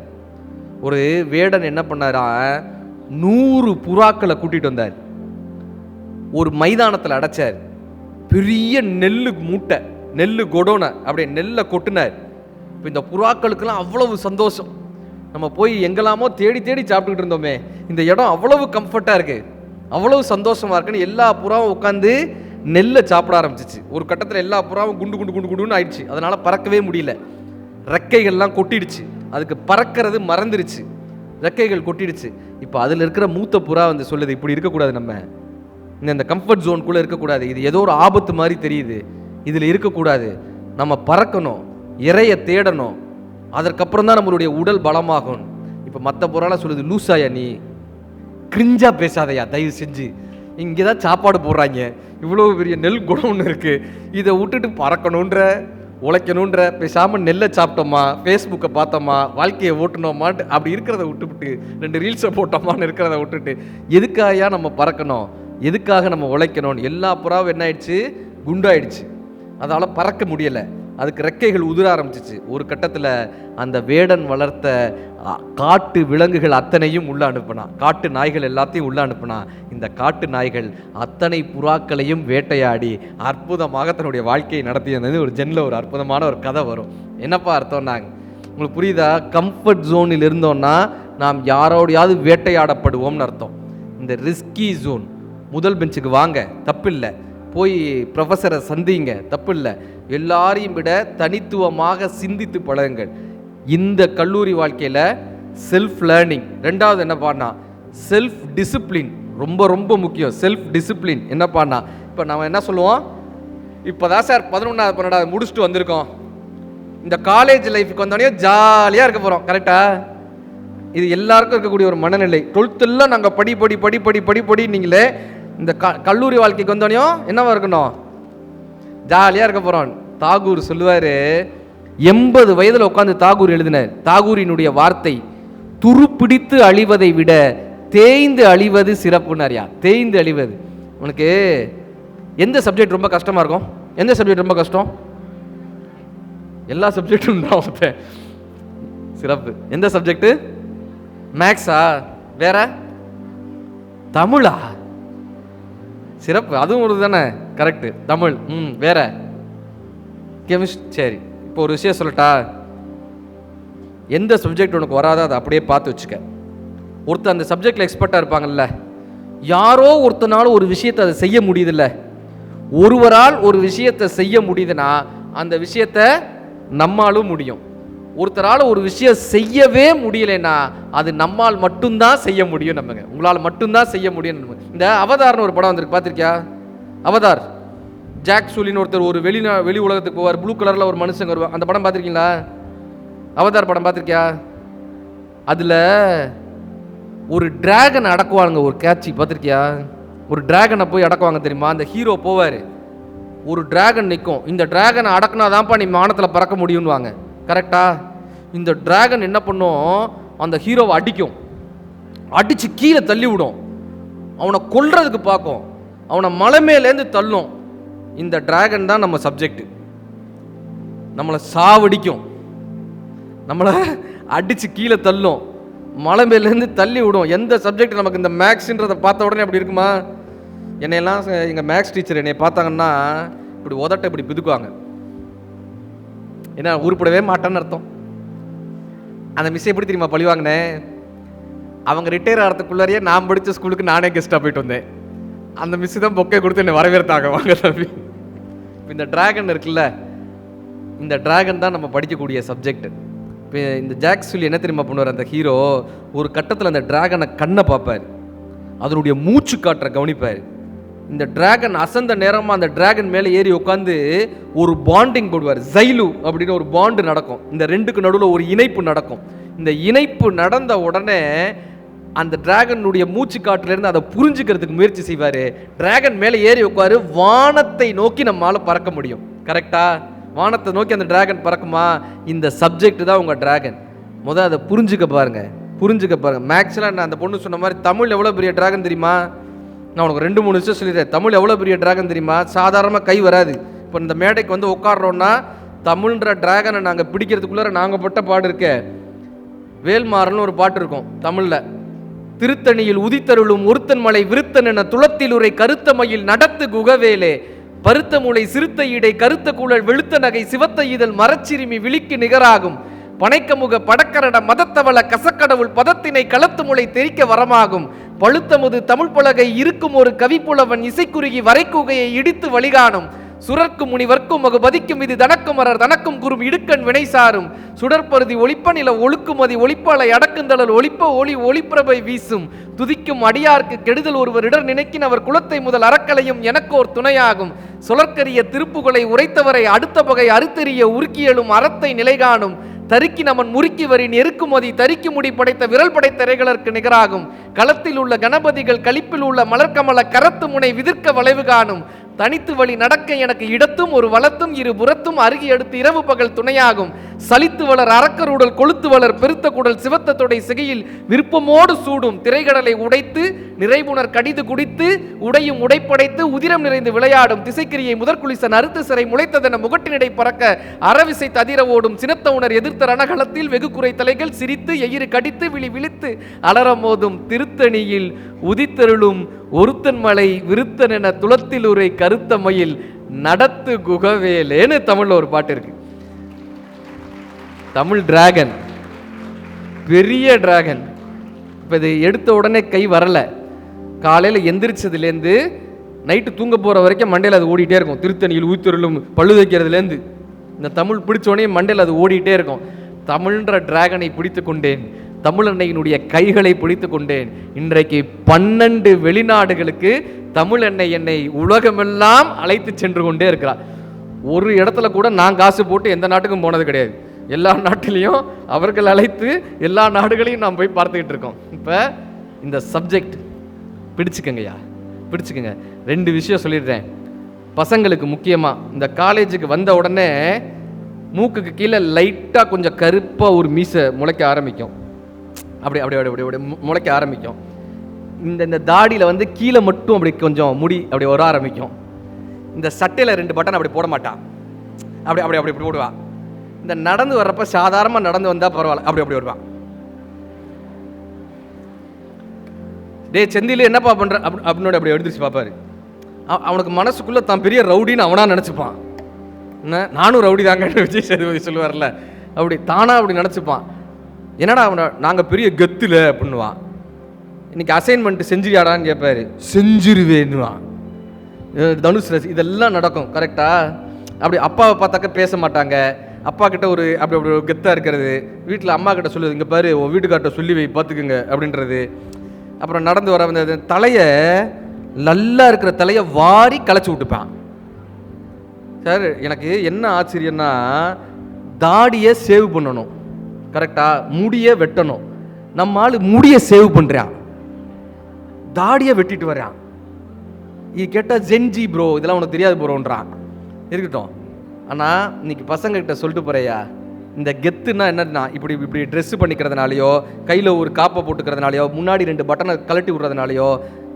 ஒரு வேடன் என்ன பண்ணாரா, 100 புறாக்களை கூட்டிகிட்டு வந்தார், ஒரு மைதானத்தில் அடைச்சார். பெரிய நெல்லு மூட்டை, நெல்லு கொடோனை அப்படியே நெல்லை கொட்டினார். இப்போ இந்த புறாக்களுக்கெல்லாம் அவ்வளவு சந்தோஷம். நம்ம போய் எங்கெல்லாமோ தேடி தேடி சாப்பிட்டுக்கிட்டு இருந்தோமே, இந்த இடம் அவ்வளவு கம்ஃபர்ட்டாக இருக்குது, அவ்வளவு சந்தோஷமாக இருக்குன்னு எல்லா புறாவும் உட்காந்து நெல்லை சாப்பிட ஆரம்பிச்சிச்சு. ஒரு கட்டத்தில் எல்லா புறாவும் குண்டு குண்டு குண்டு குண்டுன்னு ஆயிடுச்சு. அதனால் பறக்கவே முடியல, ரெக்கைகள்லாம் கொட்டிடுச்சு, அதுக்கு பறக்கிறது மறந்துடுச்சு, ரெக்கைகள் கொட்டிடுச்சு. இப்போ அதில் இருக்கிற மூத்த புறா வந்து சொல்லுது, இப்படி இருக்கக்கூடாது, நம்ம இந்த கம்ஃபர்ட் ஜோனுக்குள்ளே இருக்கக்கூடாது, இது ஏதோ ஒரு ஆபத்து மாதிரி தெரியுது, இதில் இருக்கக்கூடாது, நம்ம பறக்கணும், இறைய தேடணும், அதற்கப்புறம் தான் நம்மளுடைய உடல் பலமாகும். இப்போ மற்ற புறாலாம் சொல்லுது, லூசாயா நீ, கிரிஞ்சா பேசாதையா தயவு செஞ்சு, இங்கே தான் சாப்பாடு போடுறாங்க, இவ்வளோ பெரிய நெல் குணம் ஒன்று இருக்குது, இதை விட்டுட்டு பறக்கணுன்ற உழைக்கணுன்ற பேசாமல் நெல்லை சாப்பிட்டோமா, ஃபேஸ்புக்கை பார்த்தோமா, வாழ்க்கையை ஓட்டணுமான்ட்டு அப்படி இருக்கிறத விட்டுவிட்டு 2 ரீல்ஸை போட்டோமான்னு இருக்கிறத விட்டுட்டு எதுக்காயா நம்ம பறக்கணும், எதுக்காக நம்ம உழைக்கணும்னு எல்லா புறாவும் என்ன ஆயிடுச்சு, குண்டாயிடுச்சு. அதால் பறக்க முடியலை, அதுக்கு ரெக்கைகள் உதிர ஆரம்பிச்சிச்சு. ஒரு கட்டத்தில் அந்த வேடன் வளர்த்த காட்டு விலங்குகள் அத்தனையும் உள்ள அனுப்பினா, காட்டு நாய்கள் எல்லாத்தையும் உள்ள அனுப்பினா. இந்த காட்டு நாய்கள் அத்தனை புறாக்களையும் வேட்டையாடி அற்புதமாக தன்னுடைய வாழ்க்கையை நடத்தியது. ஒரு ஜென்னில் ஒரு அற்புதமான ஒரு கதை வரும். என்னப்பா அர்த்தம்னாங்க, உங்களுக்கு புரியுதா? கம்ஃபர்ட் ஜோனில் இருந்தோம்னா நாம் யாரோடையாவது வேட்டையாடப்படுவோம்னு அர்த்தம். இந்த ரிஸ்கி ஜோன், முதல் பெஞ்சுக்கு வாங்க, தப்பில்லை, போய் ப்ரொஃபஸரை சந்திங்க, தப்பு இல்லை, எல்லாரையும் விட தனித்துவமாக சிந்தித்து பழகுங்கள். இந்த கல்லூரி வாழ்க்கையில் செல்ஃப் லேர்னிங். 2வது என்ன பண்ணா, செல்ஃப் டிசிப்ளின், ரொம்ப ரொம்ப முக்கியம். செல்ஃப் டிசிப்ளின் என்ன பண்ணா, இப்போ நம்ம என்ன சொல்லுவோம், இப்போ தான் சார் 11வது 12வது முடிச்சுட்டு வந்திருக்கோம், இந்த காலேஜ் லைஃபுக்கு வந்தோடனே ஜாலியாக இருக்க போகிறோம், கரெக்டாக? இது எல்லாருக்கும் இருக்கக்கூடிய ஒரு மனநிலை. 12th நாங்கள் படி படி படி படி படி படி நீங்களே, இந்த கல்லூரி வாழ்க்கைக்கு வந்தோடனையும் என்னவா இருக்கணும், ஜாலியாக இருக்க போகிறோம். தாகூர் சொல்லுவார், 80 வயதில் உட்காந்து தாகூர் எழுதினார். தாகூரினுடைய வார்த்தை, துருப்பிடித்து அழிவதை விட தேய்ந்து அழிவது சிறப்புனாரியா. தேய்ந்து அழிவது. உனக்கு எந்த சப்ஜெக்ட் ரொம்ப கஷ்டமாக இருக்கும்? எந்த சப்ஜெக்ட் ரொம்ப கஷ்டம்? எல்லா சப்ஜெக்டும் தான் சிறப்பு. எந்த சப்ஜெக்டு? மேக்ஸா? வேற? தமிழா? சிறப்பு, அதுவும் ஒரு தானே, கரெக்டு, தமிழ். வேற? கெமிஸ்ட்ரி. சரி, இப்போ ஒரு விஷயம் சொல்லட்டா, எந்த சப்ஜெக்ட் உனக்கு வராதோ அதை அப்படியே பார்த்து வச்சுக்க. ஒருத்தர் அந்த சப்ஜெக்டில் எக்ஸ்பர்ட்டாக இருப்பாங்கல்ல, யாரோ ஒருத்தனால ஒரு விஷயத்தை அதை செய்ய முடியுதில்ல, ஒருவரால் ஒரு விஷயத்தை செய்ய முடியுதுன்னா அந்த விஷயத்தை நம்மாலும் முடியும். ஒருத்தரால் ஒரு விஷயம் செய்யவே முடியலைன்னா அது நம்மால் மட்டும்தான் செய்ய முடியும். நமக்கு உங்களால் மட்டும்தான் செய்ய முடியும். இந்த அவதார்னு ஒரு படம் வந்திருக்கு, பார்த்துருக்கியா? அவதார், ஜாக் சூலின்னு ஒருத்தர் ஒரு வெளி உலகத்துக்கு போவார், ப்ளூ கலரில் ஒரு மனுஷங்க வருவார். அந்த படம் பார்த்துருக்கீங்களா? அவதார் படம் பார்த்துருக்கியா? அதில் ஒரு டிராகனை அடக்குவாங்க, ஒரு கேட்சி பார்த்துருக்கியா? ஒரு டிராகனை போய் அடக்குவாங்க தெரியுமா? அந்த ஹீரோ போவார், ஒரு டிராகன் நிற்கும், இந்த டிராகனை அடக்குனாதான்ப்பா நீ வானத்தில் பறக்க முடியும்னுவாங்க, கரெக்டா? இந்த டிராகன் என்ன பண்ணும், அந்த ஹீரோவை அடிக்கும், அடித்து கீழே தள்ளி விடும், அவனை கொல்றதுக்கு பார்க்கும், அவனை மலை மேலேருந்து தள்ளும். இந்த டிராகன் தான் நம்ம சப்ஜெக்ட். நம்மளை சாவடிக்கும், நம்மளை அடித்து கீழே தள்ளும், மலை மேலேருந்து தள்ளி விடும். எந்த சப்ஜெக்ட் நமக்கு இந்த மேக்ஸ்ன்றதை பார்த்த உடனே அப்படி இருக்குமா? என்னையெல்லாம் எங்கள் மேக்ஸ் டீச்சர் என்னை பார்த்தாங்கன்னா இப்படி உதட்ட இப்படி பிதுக்குவாங்க. ஏன்னா உருப்படவே மாட்டேன்னு அர்த்தம். அந்த மிஸ் எப்படி தெரியுமா பழிவாங்கினேன்? அவங்க ரிட்டையர் ஆகிறதுக்குள்ளாரியே நான் படித்த ஸ்கூலுக்கு நானே கெஸ்ட்டாக போயிட்டு வந்தேன். அந்த மிஸ் தான் பொக்கை கொடுத்து என்னை வரவேற்றாங்க, வாங்க தம்பி. இந்த டிராகன் இருக்குல்ல, இந்த டிராகன் தான் நம்ம படிக்கக்கூடிய சப்ஜெக்ட். இப்போ இந்த ஜாக் சொல்லி என்ன தெரியுமா பண்ணுவார் அந்த ஹீரோ? ஒரு கட்டத்தில் அந்த டிராகனை கண்ணை பார்ப்பார், அதனுடைய மூச்சு காற்றை கவனிப்பார். இந்த டிராகன் அசந்த நேரமாக அந்த டிராகன் மேலே ஏறி உட்காந்து ஒரு பாண்டிங் போடுவார். ஜைலு அப்படின்னு ஒரு பாண்டு நடக்கும். இந்த ரெண்டுக்கு நடுவில் ஒரு இணைப்பு நடக்கும். இந்த இணைப்பு நடந்த உடனே அந்த டிராகனுடைய மூச்சு காற்றுலேருந்து அதை புரிஞ்சுக்கிறதுக்கு முயற்சி செய்வார். டிராகன் மேலே ஏறி உட்காரு, வானத்தை நோக்கி நம்மளால் பறக்க முடியும். கரெக்டா? வானத்தை நோக்கி அந்த டிராகன் பறக்குமா? இந்த சப்ஜெக்ட் தான் உங்கள் டிராகன். முதல் அதை புரிஞ்சுக்க பாருங்க, புரிஞ்சுக்க பாருங்க. மேக்ஸ்லாம் நான் அந்த பொண்ணு சொன்ன மாதிரி தமிழ் எவ்வளோ பெரிய டிராகன் தெரியுமா? நான் உனக்கு 2-3 விஷயம் சொல்லிடுறேன். தமிழ் எவ்வளோ பெரிய டிராகன் தெரியுமா? சாதாரணமாக கை வராது. இப்போ இந்த மேடைக்கு வந்து உட்காடுறோன்னா தமிழ்ன்ற டிராகனை நாங்கள் பிடிக்கிறதுக்குள்ளே நாங்கள் பட்ட பாடு இருக்க. வேல்மாறல்னு ஒரு பாட்டு இருக்கும் தமிழில். திருத்தணியில் உதித்தருளும் ஒருத்தன் மலை விருத்தன் என துளத்தில் உரை கருத்த மயில் நடத்து குகவேலே பருத்த மூளை சிறுத்த இடை கருத்த கூழல் வெளுத்த நகை சிவத்த இதழ் மரச்சிறுமி விழிக்கு நிகராகும் பனைக்கமுக படக்கரட மதத்தவள கசக்கடவுள் பதத்தினை களத்து முளை தெரிக்க வரமாகும் பழுத்தமுது தமிழ் பலகை இருக்கும் ஒரு கவிப்புலவன் இசைக்குறுகி வரைக்குகையை இடித்து வழிகாணும் சுரர்க்கும் முனிவர்க்கும் மகு பதிக்கும் இது தனக்கும் அரர் தனக்கும் குறும் இடுக்கண் வினை சாரும் சுடற்பருதி ஒளிப்ப நில ஒழுக்குமதி ஒளிப்பாலை அடக்குந்தளல் ஒளிப்ப ஒளி ஒளிப்பிரபை வீசும் துதிக்கும் அடியார்க்கு கெடுதல் ஒருவர் இடர் நினைக்கின் அவர் குலத்தை முதல் அறக்கலையும் எனக்கோர் துணையாகும் சுழற்கரிய திருப்புகளை உரைத்தவரை அடுத்த பகை அறுத்தெறிய உருக்கியலும் அறத்தை நிலைகாணும் தருக்கி நமன் முறுக்கி வரின் எருக்குமதி தரிக்கு முடி படைத்த விரல் படைத்த இறைகளற்கு நிகராகும் களத்தில் உள்ள கணபதிகள் களிப்பில் உள்ள மலர்கமல கரத்து முனை விதிர்க்க வளைவு காணும் தனித்து வழி நடக்க எனக்கு இடத்தும் ஒரு வளத்தும் இரு புறத்தும் அருகி எடுத்து இரவு பகல் துணையாகும் சலித்து வளர் அரக்கருடல் கொளுத்து வளர் பெருத்த குடல் சிவத்த தொடை சிகையில் விருப்பமோடு சூடும் திரைகடலை உடைத்து நிறைவுணர் கடிது குடித்து உடையும் உடைப்படைத்து உதிரம் நிறைந்து விளையாடும் திசைக்கிரியை முதற்குளிசன் அறுத்து சிறை முளைத்ததென முகட்டினிடை பறக்க அறவிசை ததிர ஓடும் சினத்த உணர் எதிர்த்த ரணகளத்தில் வெகு குறை தலைகள் சிரித்து எயிறு கடித்து விழி விழித்து அலரமோதும் திருத்தணியில் உதித்தருளும் ஒருத்தன் மலை விருத்தன் என துளத்தில் உரை கருத்த மயில் நடத்து குகவேலேன்னு தமிழ்ல ஒரு பாட்டு இருக்கு. தமிழ் டிராகன், பெரிய டிராகன். இப்போ இது எடுத்த உடனே கை வரல. காலையில் எந்திரிச்சதுலேருந்து நைட்டு தூங்க போகிற வரைக்கும் மண்டையில் அது ஓடிட்டே இருக்கும். திருத்தணியில் ஊத்தருளும் பழு வைக்கிறதுலேருந்து இந்த தமிழ் பிடிச்சோடனே மண்டையில் அது ஓடிட்டே இருக்கும். தமிழ்ன்ற டிராகனை பிடித்து கொண்டேன், தமிழன்னையினுடைய கைகளை பிடித்து கொண்டேன். இன்றைக்கு 12 வெளிநாடுகளுக்கு தமிழ் என்னை உலகமெல்லாம் அழைத்து சென்று கொண்டே இருக்கிறார். ஒரு இடத்துல கூட நான் காசு போட்டு எந்த நாட்டுக்கும் போனது கிடையாது. எல்லா நாட்டிலையும் அவர்கள் அழைத்து எல்லா நாடுகளையும் நாம் போய் பார்த்துக்கிட்டு இருக்கோம். இப்போ இந்த சப்ஜெக்ட் பிடிச்சுக்கங்கய்யா, பிடிச்சுக்கங்க. 2 விஷயம் சொல்லிடுறேன் பசங்களுக்கு. முக்கியமாக இந்த காலேஜுக்கு வந்த உடனே மூக்குக்கு கீழே லைட்டாக கொஞ்சம் கருப்பாக ஒரு மீசை முளைக்க ஆரம்பிக்கும். அப்படி அப்படி அப்படி அப்படி முளைக்க ஆரம்பிக்கும். இந்த தாடியில் வந்து கீழே மட்டும் அப்படி கொஞ்சம் முடி அப்படி வர ஆரம்பிக்கும். இந்த சட்டையில் 2 பட்டன் அப்படி போட மாட்டான், அப்படி அப்படி அப்படி போடுவான். இந்த நடந்து வர்றப்ப சாதாரணமாக நடந்து வந்தால் பரவாயில்ல, அப்படி அப்படி வருவான். டே செந்தில் என்னப்பா பண்ணுற அப்படின்னு அப்படி எழுந்திரிச்சு பார்ப்பாரு. அவனுக்கு மனசுக்குள்ளே தான் பெரிய ரவுடின்னு அவனா நினச்சிப்பான். நானும் ரவுடி தாங்க விஜய் சேதுபதி சொல்லுவார்ல, அப்படி தானா அப்படி நினச்சிப்பான். என்னடா அவனை நாங்கள் பெரிய கெத்துல அப்படின்னுவான். இன்னைக்கு அசைன்மெண்ட் செஞ்சுரியாடான்னு கேட்பாரு, செஞ்சிருவேன்னுவான். தனுஷ் ரசி இதெல்லாம் நடக்கும். கரெக்டா? அப்படி அப்பாவை பார்த்தாக்க பேச மாட்டாங்க. அப்பா கிட்ட ஒரு அப்படி அப்படி ஒரு கெத்தாக இருக்கிறது. வீட்டில் அம்மா கிட்ட சொல்லுது, இங்கே பாரு உன் வீட்டுக்கார்ட்ட சொல்லி வை பார்த்துக்குங்க அப்படின்றது. அப்புறம் நடந்து வர வந்த தலையை நல்லா இருக்கிற தலையை வாரி களைச்சி விட்டுப்பான். சார் எனக்கு என்ன ஆச்சரியன்னா, தாடியை சேவ் பண்ணணும், கரெக்டா? முடியை வெட்டணும். நம்ம ஆள் முடியை சேவ் பண்ணுறான், தாடியை வெட்டிட்டு வர்றான். இது கேட்டால் ஜென்ஜி ப்ரோ, இதெல்லாம் உனக்கு தெரியாது ப்ரோன்றான். இருக்கட்டும். ஆனால் இன்னைக்கு பசங்கக்கிட்ட சொல்லிட்டு போறையா, இந்த கெத்துனா என்னன்னா, இப்படி இப்படி ட்ரெஸ்ஸு பண்ணிக்கிறதுனாலையோ, கையில் ஒரு காப்பை போட்டுக்கிறதுனாலையோ, முன்னாடி 2 பட்டனை கழட்டி விடுறதுனாலையோ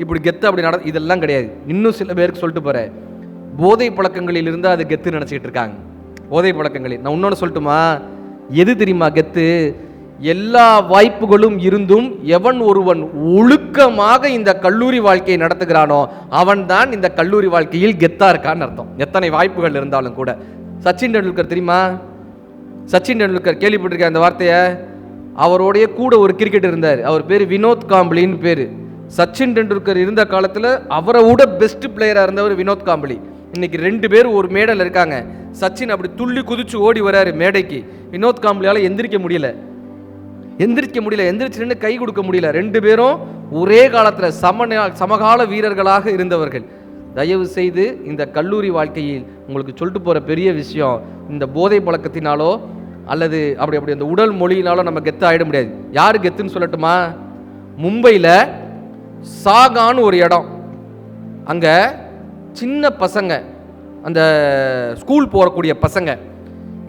இப்படி கெத்து அப்படி இதெல்லாம் கிடையாது. இன்னும் சில பேருக்கு சொல்லிட்டு போகிறேன், போதை பழக்கங்களில் இருந்து அது கெத்து நினச்சிக்கிட்டு இருக்காங்க. போதை பழக்கங்களில் நான் இன்னொன்று சொல்லட்டுமா? எது தெரியுமா கெத்து? எல்லா வாய்ப்புகளும் இருந்தும் எவன் ஒருவன் ஒழுக்கமாக இந்த கல்லூரி வாழ்க்கையை நடத்துகிறானோ அவன் தான் இந்த கல்லூரி வாழ்க்கையில் கெத்தா இருக்கான்னு அர்த்தம். எத்தனை வாய்ப்புகள் இருந்தாலும் கூட. சச்சின் டெண்டுல்கர் தெரியுமா? சச்சின் டெண்டுல்கர் கேள்விப்பட்டிருக்க அந்த வார்த்தையை? அவருடைய கூட ஒரு கிரிக்கெட் இருந்தார், அவர் பேர் வினோத் காம்பளின்னு பேர். சச்சின் டெண்டுல்கர் இருந்த காலத்தில் அவரை விட பெஸ்ட் பிளேயராக இருந்தவர் வினோத் காம்பளி. இன்னைக்கு 2 பேர் ஒரு மேடையில் இருக்காங்க. சச்சின் அப்படி துள்ளி குதிச்சு ஓடி வராரு மேடைக்கு, வினோத் காம்பளியால் எந்திரிக்க முடியல, எந்திரிச்சு நின்று கை கொடுக்க முடியல. 2 பேரும் ஒரே காலத்தில் சமகால வீரர்களாக இருந்தவர்கள். தயவு செய்து இந்த கல்லூரி வாழ்க்கையில் உங்களுக்கு சொல்லிட்டு போகிற பெரிய விஷயம், இந்த போதை பழக்கத்தினாலோ அல்லது அப்படி அந்த உடல் மொழியினாலோ நம்ம கெத்து ஆகிட முடியாது. யார் கெத்துன்னு சொல்லட்டுமா? மும்பையில் சாகான்னு ஒரு இடம், அங்கே சின்ன பசங்க, அந்த ஸ்கூல் போகக்கூடிய பசங்க,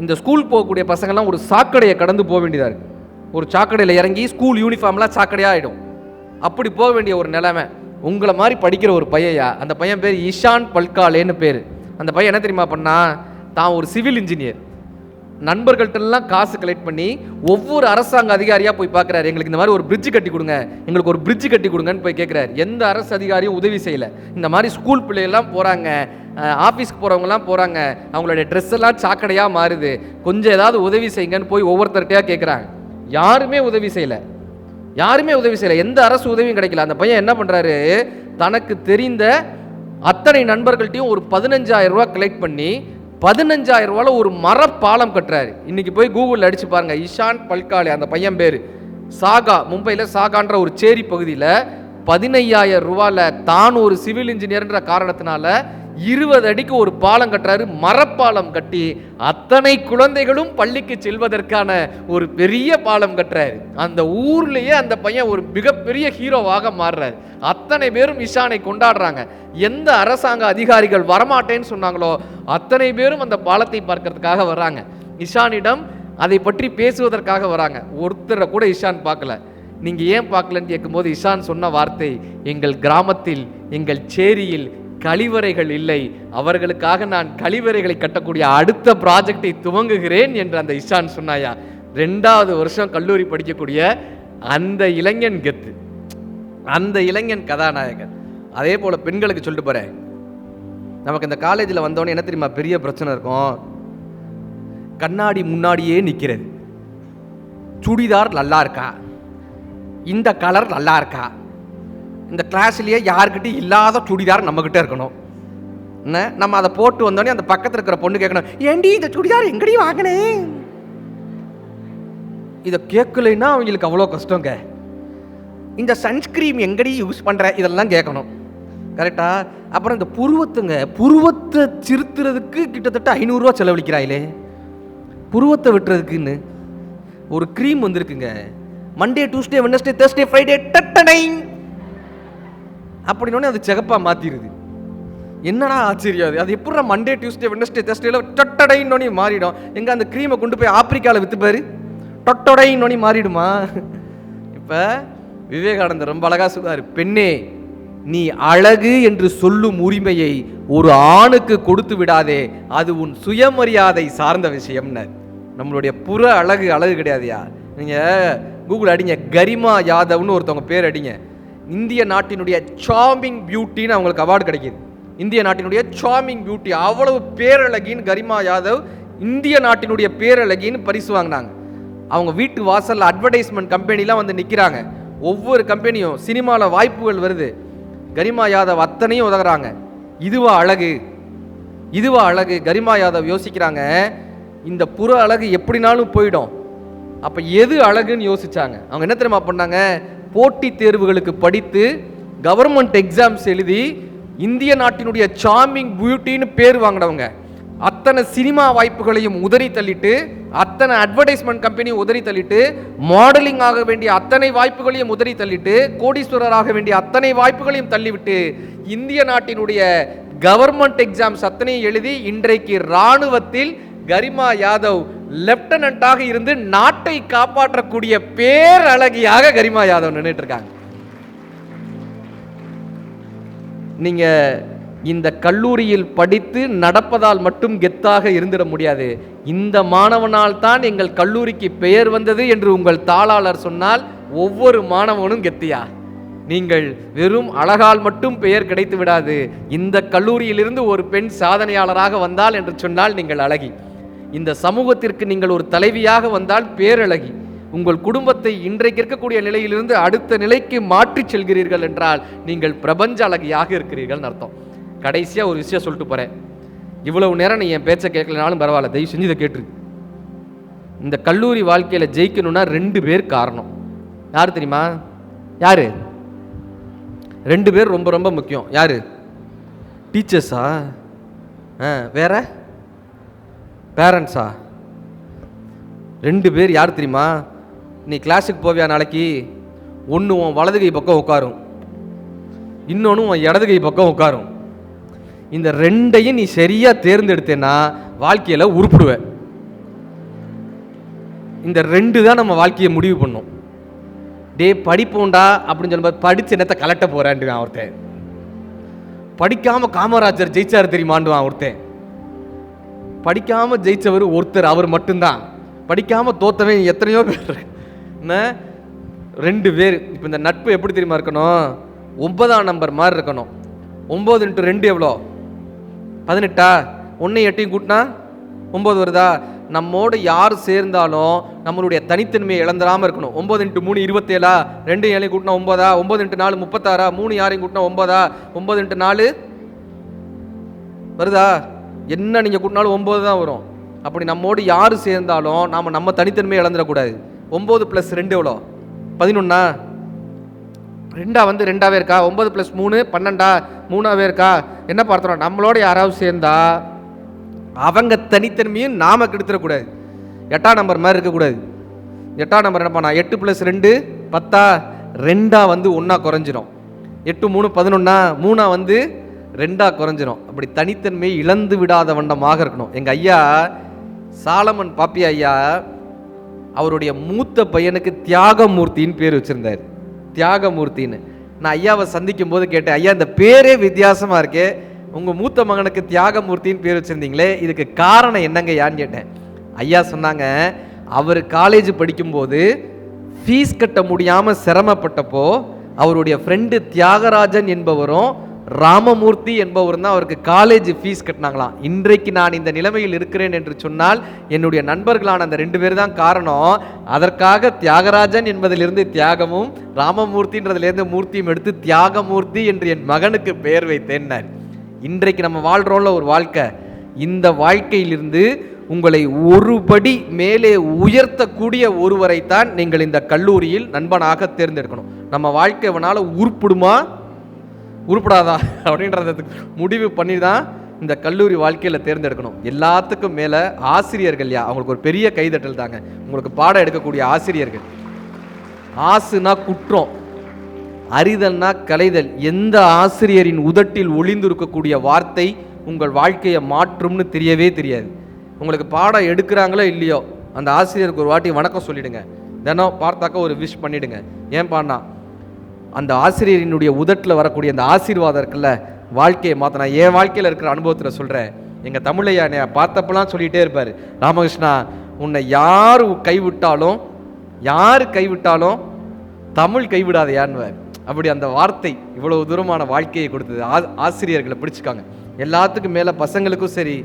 இந்த ஸ்கூல் போகக்கூடிய பசங்கள்லாம் ஒரு சாக்கடையை கடந்து போக வேண்டியதாக இருக்குது. ஒரு சாக்கடையில் இறங்கி ஸ்கூல் யூனிஃபார்ம்லாம் சாக்கடையாக ஆகிடும். அப்படி போக வேண்டிய ஒரு நிலைமை. உங்களை மாதிரி படிக்கிற ஒரு பையன், அந்த பையன் பேர் இஷான் பல்காலேன்னு பேர். அந்த பையன் என்ன தெரியுமா பண்ணா, தான் ஒரு சிவில் இன்ஜினியர், நண்பர்கள்ட்டெல்லாம் காசு கலெக்ட் பண்ணி ஒவ்வொரு அரசாங்க அதிகாரியாக போய் பார்க்குறாரு. எங்களுக்கு இந்த மாதிரி ஒரு பிரிட்ஜ் கட்டி கொடுங்க, எங்களுக்கு ஒரு பிரிட்ஜ் கட்டி கொடுங்கன்னு போய் கேட்குறாரு. எந்த அரசு அதிகாரியும் உதவி செய்யலை. இந்த மாதிரி ஸ்கூல் பிள்ளைகள்லாம் போகிறாங்க, ஆஃபீஸ்க்கு போகிறவங்கலாம் போகிறாங்க, அவங்களுடைய ட்ரெஸ் எல்லாம் சாக்கடையாக மாறுது, கொஞ்சம் ஏதாவது உதவி செய்யுங்கன்னு போய் ஒவ்வொருத்தர்கிட்டையாக கேட்குறாங்க. யாருமே உதவி செய்யலை. எந்த அரசு உதவியும் கிடைக்கல. அந்த பையன் என்ன பண்ணுறாரு, தனக்கு தெரிந்த அத்தனை நண்பர்கள்ட்டையும் ஒரு 15,000 ரூபா கலெக்ட் பண்ணி 15,000 ரூபாயில் ஒரு மரப்பாலம் கட்டுறாரு. இன்னைக்கு போய் கூகுளில் அடிச்சு பாருங்க, இஷான் பல்காலே அந்த பையன் பேர். சாகா, மும்பையில் சாகான்ற ஒரு சேரி பகுதியில் 15,000 ரூபாயில் தான் ஒரு சிவில் இன்ஜினியர்ன்ற காரணத்தினால 20 அடிக்கு ஒரு பாலம் கட்டுறாரு. மரப்பாலம் கட்டி அத்தனை குழந்தைகளும் பள்ளிக்கு செல்வதற்கான ஒரு பெரிய பாலம் கட்டுறாரு. அந்த ஊர்லேயே அந்த பையன் ஒரு மிகப்பெரிய ஹீரோவாக மாறுறாரு. அத்தனை பேரும் இஷானை கொண்டாடுறாங்க. எந்த அரசாங்க அதிகாரிகள் வரமாட்டேன்னு சொன்னாங்களோ அத்தனை பேரும் அந்த பாலத்தை பார்க்கறதுக்காக வர்றாங்க. இஷானிடம் அதை பற்றி பேசுவதற்காக வராங்க. ஒருத்தரை கூட இஷான் பார்க்கல. நீங்க ஏன் பார்க்கலன்னு கேட்கும்போது இஷான் சொன்ன வார்த்தை, எங்கள் கிராமத்தில், எங்கள் சேரியில் கழிவறைகள் இல்லை, அவர்களுக்காக நான் கழிவறைகளை கட்டக்கூடிய அடுத்த ப்ராஜெக்டை துவங்குகிறேன் என்று அந்த இஷான் சொன்னாயா. 2வது வருஷம் கல்லூரி படிக்கக்கூடிய அந்த இளைஞன் கெத்து, அந்த இளைஞன் கதாநாயகன். அதே போல பெண்களுக்கு சொல்லிட்டு போறேன், நமக்கு இந்த காலேஜில் வந்தோடனே என்ன தெரியுமா பெரிய பிரச்சனை இருக்கும், கண்ணாடி முன்னாடியே நிற்கிறது. சுடிதார் நல்லா இருக்கா, இந்த கலர் நல்லா இருக்கா, இந்த கிளாஸ்லேயே யாருக்கிட்டையும் இல்லாத சுடிதார் நம்மக்கிட்ட இருக்கணும். என்ன, நம்ம அதை போட்டு வந்தோடனே அந்த பக்கத்தில் இருக்கிற பொண்ணு கேட்கணும், ஏண்டி இந்த சுடிதார் எங்கடி வாங்கினேன். இதை கேட்கலைன்னா அவங்களுக்கு அவ்வளோ கஷ்டங்க. இந்த சன்ஸ்கிரீம் எங்கடி யூஸ் பண்ணுற, இதெல்லாம் கேட்கணும். கரெக்டா? அப்புறம் இந்த புருவத்தை சிறுத்துறதுக்கு கிட்டத்தட்ட 500 ரூபா செலவழிக்கிறாங்களே, புருவத்தை விட்டுறதுக்குன்னு. ஒரு க்ரீம் வந்திருக்குங்க, Monday Tuesday Wednesday Thursday Friday டட்டடை அப்படின்னோடனே அது சிகப்பாக மாற்றிடுது. என்னடா ஆச்சரியம், அது எப்படி மண்டே டியூஸ்டே வெட்னஸ்டே தர்ஸ்டேல டட்டடைன்னு மாறிடும். எங்கே அந்த க்ரீமை கொண்டு போய் ஆப்பிரிக்காவில் விற்றுப்பாரு, டொட்டடைன்னு மாறிடுமா? இப்போ விவேகானந்தர் ரொம்ப அழகாக சொல்றாரு, பெண்ணே நீ அழகு என்று சொல்லும் உரிமையை ஒரு ஆணுக்கு கொடுத்து விடாதே, அது உன் சுயமரியாதை சார்ந்த விஷயம்னு. நம்மளுடைய புற அழகு அழகு கிடையாதுயா. நீங்கள் கூகுள் அடிங்க, கரிமா யாதவ்னு ஒருத்தவங்க பேர் அடிங்க. இந்திய நாட்டினுடைய சார்மிங் பியூட்டின்னு அவங்களுக்கு அவார்டு கிடைக்கிது. இந்திய நாட்டினுடைய சார்மிங் பியூட்டி, அவ்வளவு பேரழகின்னு கரிமா யாதவ் இந்திய நாட்டினுடைய பேரழகின்னு பரிசு வாங்கினாங்க. அவங்க வீட்டு வாசலில் அட்வர்டைஸ்மெண்ட் கம்பெனிலாம் வந்து நிற்கிறாங்க. ஒவ்வொரு கம்பெனியும் சினிமாவில் வாய்ப்புகள் வருது, கரிமா யாதவ் அத்தனையும் உதவுறாங்க. இதுவா அழகு, இதுவா அழகு? கரிமா யாதவ் யோசிக்கிறாங்க, இந்த புற அழகு எப்படினாலும் போயிடும், அப்போ எது அழகுன்னு யோசிச்சாங்க. அவங்க என்ன தெரியுமா பண்ணாங்க, போட்டித் தேர்வுகளுக்கு படித்து கவர்மெண்ட் எக்ஸாம்ஸ் எழுதி இந்திய நாட்டினுடைய சார்மிங் பியூட்டின்னு பேர் வாங்கினவங்க அத்தனை சினிமா வாய்ப்புகளையும் உதறி தள்ளிட்டு, அத்தனை அட்வர்டைஸ்மெண்ட் கம்பெனியும் உதறி தள்ளிட்டு, மாடலிங் ஆக வேண்டிய அத்தனை வாய்ப்புகளையும் உதறி தள்ளிட்டு, கோடீஸ்வரராக வேண்டிய அத்தனை வாய்ப்புகளையும் தள்ளிவிட்டு இந்திய நாட்டினுடைய கவர்மெண்ட் எக்ஸாம்ஸ் அத்தனையும் எழுதி இன்றைக்கு இராணுவத்தில் கரிமா யாதவ் லெப்டினன்ட்டாக இருந்து நாட்டை காப்பாற்றக்கூடிய பேரழகியாக கரிமா யாதவ் நின்றுட்டு இருக்காங்க. நீங்க இந்த கல்லூரியில் படித்து நடப்பதால் மட்டும் கெத்தாக இருந்திட முடியாது. இந்த மாணவனால் தான் எங்கள் கல்லூரிக்கு பெயர் வந்தது என்று உங்கள் தாளாளர் சொன்னால் ஒவ்வொரு மாணவனும் கெத்தியா. நீங்கள் வெறும் அழகால் மட்டும் பெயர் கிடைத்து விடாது. இந்த கல்லூரியிலிருந்து ஒரு பெண் சாதனையாளராக வந்தால் என்று சொன்னால் நீங்கள் அழகி. இந்த சமூகத்திற்கு நீங்கள் ஒரு தலைவியாக வந்தால் பேரழகி. உங்கள் குடும்பத்தை இன்றைக்கு இருக்கக்கூடிய நிலையிலிருந்து அடுத்த நிலைக்கு மாற்றி செல்கிறீர்கள் என்றால் நீங்கள் பிரபஞ்ச அழகியாக இருக்கிறீர்கள் அர்த்தம். கடைசியாக ஒரு விஷயம் சொல்லிட்டு போகிறேன். இவ்வளவு நேரம் நீ என் பேச்சை கேட்கலனாலும் பரவாயில்ல, தயவு செஞ்சு இதை கேட்டுரு. இந்த கல்லூரி வாழ்க்கையில் ஜெயிக்கணும்னா 2 பேர் காரணம். யார் தெரியுமா? யாரு? 2 பேர் ரொம்ப ரொம்ப முக்கியம். யாரு? டீச்சர்ஸா? வேற? பேரண்ட்ஸா? 2 பேர் யார் தெரியுமா? நீ கிளாஸுக்கு போவியா நாளைக்கு? ஒன்று உன் வலது கை பக்கம் உட்காரும், இன்னொன்று உன் இடது கை பக்கம் உட்காரும். இந்த 2ஐயும் நீ சரியா தேர்ந்தெடுத்தேன்னா வாழ்க்கையில் உருப்பிடுவேன். இந்த 2 தான் நம்ம வாழ்க்கையை முடிவு பண்ணும். டே படிப்போண்டா அப்படின்னு சொல்லும்போது படிச்சு என்னத்தை கலட்ட போறான்டுவான் ஒருத்தன். படிக்காம காமராஜர் ஜெயிச்சாரு தெரியுமாண்டுவான் ஒருத்தன். படிக்காம ஜெயிச்சவர் ஒருத்தர், அவர் மட்டும்தான். படிக்காம தோத்தவன் எத்தனையோ பேர். என்ன 2 பேர். இப்போ இந்த நட்பு எப்படி தெரியுமா இருக்கணும்? 9ஆம் நம்பர் மாதிரி இருக்கணும். 9 × 2 எவ்வளோ? 18. 1 8 கூட்டினா 9 வருதா? நம்மோடு யார் சேர்ந்தாலும் நம்மளுடைய தனித்தன்மையை இழந்துடாமல் இருக்கணும். 9 × 3 27. 2 7 கூட்டினா 9. 9 × 4 36. 3 6 கூட்டினா 9. 9 × 4 வருதா? என்ன நீங்கள் கூட்டினாலும் 9 தான் வரும். அப்படி நம்மோடு யார் சேர்ந்தாலும் நாம் நம்ம தனித்தன்மையை இழந்துடக்கூடாது. 9 + 2 எவ்வளோ? 11. 2 வந்து 2ஆவே இருக்கா? 9 + 3 12. 3ஆவே இருக்கா? என்ன பார்த்தோம்? நம்மளோட யாராவது சேர்ந்தா அவங்க தனித்தன்மையும் நாம கெடுத்துடக்கூடாது. 8ஆம் நம்பர் மாதிரி இருக்கக்கூடாது. 8ஆம் நம்பர் என்ன பண்ணா? 8 + 2 10. 2 வந்து 1 குறைஞ்சிரும். 8 3 11. 3 வந்து 2 குறைஞ்சிரும். அப்படி தனித்தன்மையை இழந்து விடாத வண்ணமாக இருக்கணும். எங்க ஐயா சாலமன் பாப்பி ஐயா அவருடைய மூத்த பையனுக்கு தியாகமூர்த்தின்னு பேர் வச்சிருந்தார். தியாகமூர்த்தின்னு. நான் ஐயாவை சந்திக்கும் போது கேட்டேன், ஐயா இந்த பேரே வித்தியாசமா இருக்கே, உங்க மூத்த மகனுக்கு தியாகமூர்த்தின்னு பேர் வச்சிருந்தீங்களே, இதுக்கு காரணம் என்னங்க யான்னு கேட்டேன். ஐயா சொன்னாங்க, அவர் காலேஜ் படிக்கும்போது ஃபீஸ் கட்ட முடியாம சிரமப்பட்டப்போ அவருடைய ஃப்ரெண்டு தியாகராஜன் என்பவரும் ராமமூர்த்தி என்பவரும் தான் அவருக்கு காலேஜ் ஃபீஸ் கட்டினாங்களாம். இன்றைக்கு நான் இந்த நிலைமையில் இருக்கிறேன் என்று சொன்னால் என்னுடைய நண்பர்களான அந்த 2 பேர் தான் காரணம். அதற்காக தியாகராஜன் என்பதிலிருந்து தியாகமும் ராமமூர்த்தின்றதுலேருந்து மூர்த்தியும் எடுத்து தியாகமூர்த்தி என்று என் மகனுக்கு பெயர் வைத்தேன். இன்றைக்கு நம்ம வாழ்கிறோம்ல ஒரு வாழ்க்கை, இந்த வாழ்க்கையிலிருந்து உங்களை ஒருபடி மேலே உயர்த்தக்கூடிய ஒருவரைத்தான் நீங்கள் இந்த கல்லூரியில் நண்பனாக தேர்ந்தெடுக்கணும். நம்ம வாழ்க்கை வேணால உருப்பிடுமா உருப்படாதா அப்படின்றத முடிவு பண்ணி தான் இந்த கல்லூரி வாழ்க்கையில் தேர்ந்தெடுக்கணும். எல்லாத்துக்கும் மேலே ஆசிரியர்கள் அவங்களுக்கு ஒரு பெரிய கைதட்டல் தாங்க. உங்களுக்கு பாடம் எடுக்கக்கூடிய ஆசிரியர்கள். ஆசுனா குற்றம், அறிதல்னா கலைதல். எந்த ஆசிரியரின் உதட்டில் ஒளிந்திருக்கக்கூடிய வார்த்தை உங்கள் வாழ்க்கையை மாற்றும்னு தெரியவே தெரியாது. உங்களுக்கு பாடம் எடுக்கிறாங்களோ இல்லையோ அந்த ஆசிரியருக்கு ஒரு வாட்டி வணக்கம் சொல்லிடுங்க. தினம் பார்த்தாக்க ஒரு விஷ் பண்ணிடுங்க. ஏன் பாடினா அந்த ஆசிரியரினுடைய உதட்டில் வரக்கூடிய அந்த ஆசீர்வாதம் இருக்குல்ல, வாழ்க்கையை மாற்ற. நான் என் வாழ்க்கையில் இருக்கிற அனுபவத்தில் சொல்கிறேன். எங்கள் தமிழையா என்னை பார்த்தப்பெல்லாம் சொல்லிகிட்டே இருப்பார், ராமகிருஷ்ணா உன்னை யார் கைவிட்டாலும் தமிழ் கைவிடாதையான்னு. அப்படி அந்த வார்த்தை இவ்வளவு தூரமான வாழ்க்கையை கொடுத்தது. ஆசிரியர்களை பிடிச்சிக்காங்க. எல்லாத்துக்கும் மேலே பசங்களுக்கும் சரி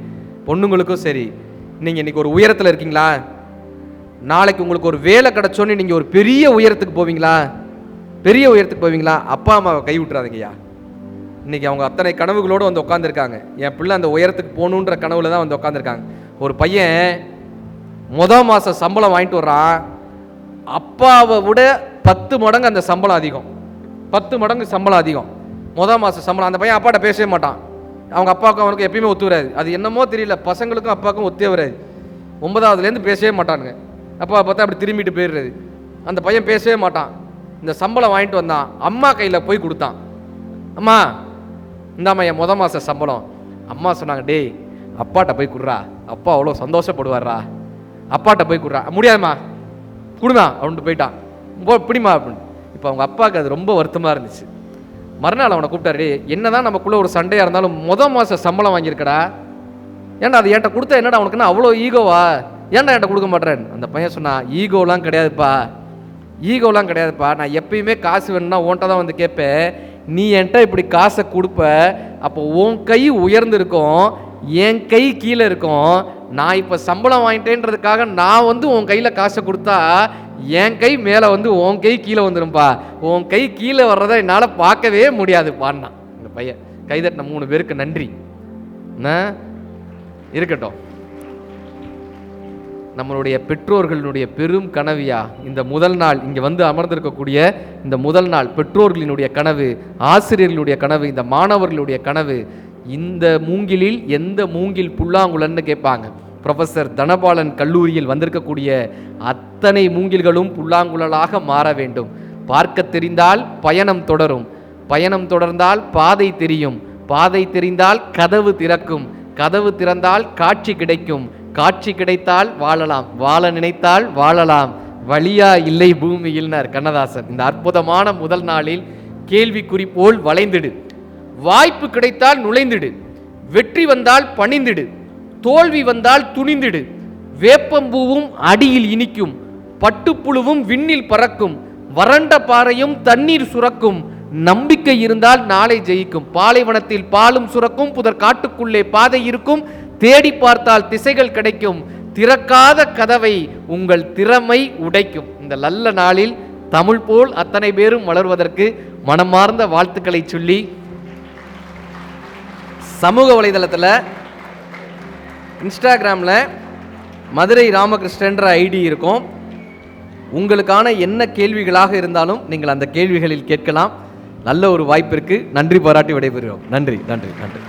பொண்ணுங்களுக்கும் சரி, நீங்கள் இன்றைக்கி ஒரு உயரத்தில் இருக்கீங்களா, நாளைக்கு உங்களுக்கு ஒரு வேலை கிடச்சோன்னு நீங்கள் ஒரு பெரிய உயரத்துக்கு போவீங்களா? அப்பா அம்மாவை கைவிட்டுறாதீங்கய்யா. இன்றைக்கி அவங்க அத்தனை கனவுகளோடு வந்து உட்காந்துருக்காங்க. என் பிள்ளை அந்த உயரத்துக்கு போகணுன்ற கனவுல தான் வந்து உட்காந்துருக்காங்க. ஒரு பையன் மாதம் சம்பளம் வாங்கிட்டு வர்றான். அப்பாவை விட 10 மடங்கு அந்த சம்பளம் அதிகம். 10 மடங்கு சம்பளம் அதிகம். மாதம் சம்பளம். அந்த பையன் அப்பாட்ட பேசவே மாட்டான். அவங்க அப்பாவுக்கும் அவனுக்கு எப்பயுமே ஒத்து வராது. அது என்னமோ தெரியல, பசங்களுக்கும் அப்பாவுக்கும் ஒத்தே வராது. 9ஆவதுலேருந்து பேசவே மாட்டானுங்க. அப்பா பார்த்தா அப்படி திரும்பிட்டு போயிடுறது. அந்த பையன் பேசவே மாட்டான். இந்த சம்பளம் வாங்கிட்டு வந்தான். அம்மா கையில் போய் கொடுத்தான். அம்மா இந்தாம்மா என் மாதம் சம்பளம். அம்மா சொன்னாங்க, டேய் அப்பாட்ட போய் கொடுறா, அப்பா அவ்வளோ சந்தோஷப்படுவார்ரா, அப்பாட்ட போய் கொடுறா. முடியாதுமா கொடுமா அப்படின்ட்டு போயிட்டான். பிடிமா அப்படின்னு. இப்போ அவங்க அப்பாவுக்கு அது ரொம்ப வருத்தமாக இருந்துச்சு. மறுநாள் அவனை கூப்பிட்டாரு, என்னதான் நமக்குள்ள ஒரு சண்டையாக இருந்தாலும் மாதம் சம்பளம் வாங்கியிருக்கடா, ஏன்டா அது என்கிட்ட கொடுத்தா என்னடா அவனுக்குன்னா அவ்வளோ ஈகோவா, ஏன்டா என்கிட்ட கொடுக்க மாட்டேன்? அந்த பையன் சொன்னான், ஈகோலாம் கிடையாதுப்பா, நான் எப்பயுமே காசு வேணும்னா உன்கிட்ட தான் வந்து கேட்பேன், நீ என்கிட்ட இப்படி காசை கொடுப்ப, அப்போ உன் கை உயர்ந்திருக்கும், என் கை கீழே இருக்கும். நான் இப்போ சம்பளம் வாங்கிட்டேன்றதுக்காக நான் வந்து உன் கையில் காசை கொடுத்தா என் கை மேலே வந்து உன் கை கீழே வந்துடும்பா, உன் கை கீழே வர்றதை என்னால் பார்க்கவே முடியாதுப்பான்னா. இந்த பையன் கைதட்டின 3 பேருக்கு நன்றி. இருக்கட்டும், நம்மளுடைய பெற்றோர்களுடைய பெரும் கனவியா இந்த முதல் நாள் இங்கே வந்து அமர்ந்திருக்கக்கூடிய இந்த முதல் நாள் பெற்றோர்களினுடைய கனவு, ஆசிரியர்களுடைய கனவு, இந்த மாணவர்களுடைய கனவு. இந்த மூங்கிலில் எந்த மூங்கில் புல்லாங்குழல்னு கேட்பாங்க. ப்ரொஃபஸர் தனபாலன் கல்லூரியில் வந்திருக்கக்கூடிய அத்தனை மூங்கில்களும் புல்லாங்குழலாக மாற வேண்டும். பார்க்க தெரிந்தால் பயணம் தொடரும், பயணம் தொடர்ந்தால் பாதை தெரியும், பாதை தெரிந்தால் கதவு திறக்கும், கதவு திறந்தால் காட்சி கிடைக்கும், காட்சி கிடைத்தால் வாழலாம், வாழ நினைத்தால் வாழலாம், வழியா இல்லை பூமியில்னார் கண்ணதாசன். இந்த அற்புதமான முதல் நாளில் கேள்விக்குறி போல் வளைந்திடு, வாய்ப்பு கிடைத்தால் நுழைந்திடு, வெற்றி வந்தால் பணிந்திடு, தோல்வி வந்தால் துணிந்திடு, வேப்பம்பூவும் அடியில் இனிக்கும், பட்டுப்புழுவும் விண்ணில் பறக்கும், வறண்ட பாறையும் தண்ணீர் சுரக்கும், நம்பிக்கை இருந்தால் நாளை ஜெயிக்கும், பாலைவனத்தில் பாலும் சுரக்கும், புதர் காட்டுக்குள்ளே பாதை இருக்கும், தேடி பார்த்தால் திசைகள் கிடைக்கும், திறக்காத கதவை உங்கள் திறமை உடைக்கும். இந்த நல்ல நாளில் தமிழ் போல் அத்தனை பேரும் வளர்வதற்கு மனமார்ந்த வாழ்த்துக்களை சொல்லி, சமூக வலைதளத்தில் இன்ஸ்டாகிராமில் மதுரை ராமகிருஷ்ணன்ற ஐடி இருக்கும். உங்களுக்கான என்ன கேள்விகளாக இருந்தாலும் நீங்கள் அந்த கேள்விகளில் கேட்கலாம். நல்ல ஒரு வாய்ப்பிற்கு நன்றி பாராட்டி விடைபெறுகிறோம். நன்றி நன்றி நன்றி.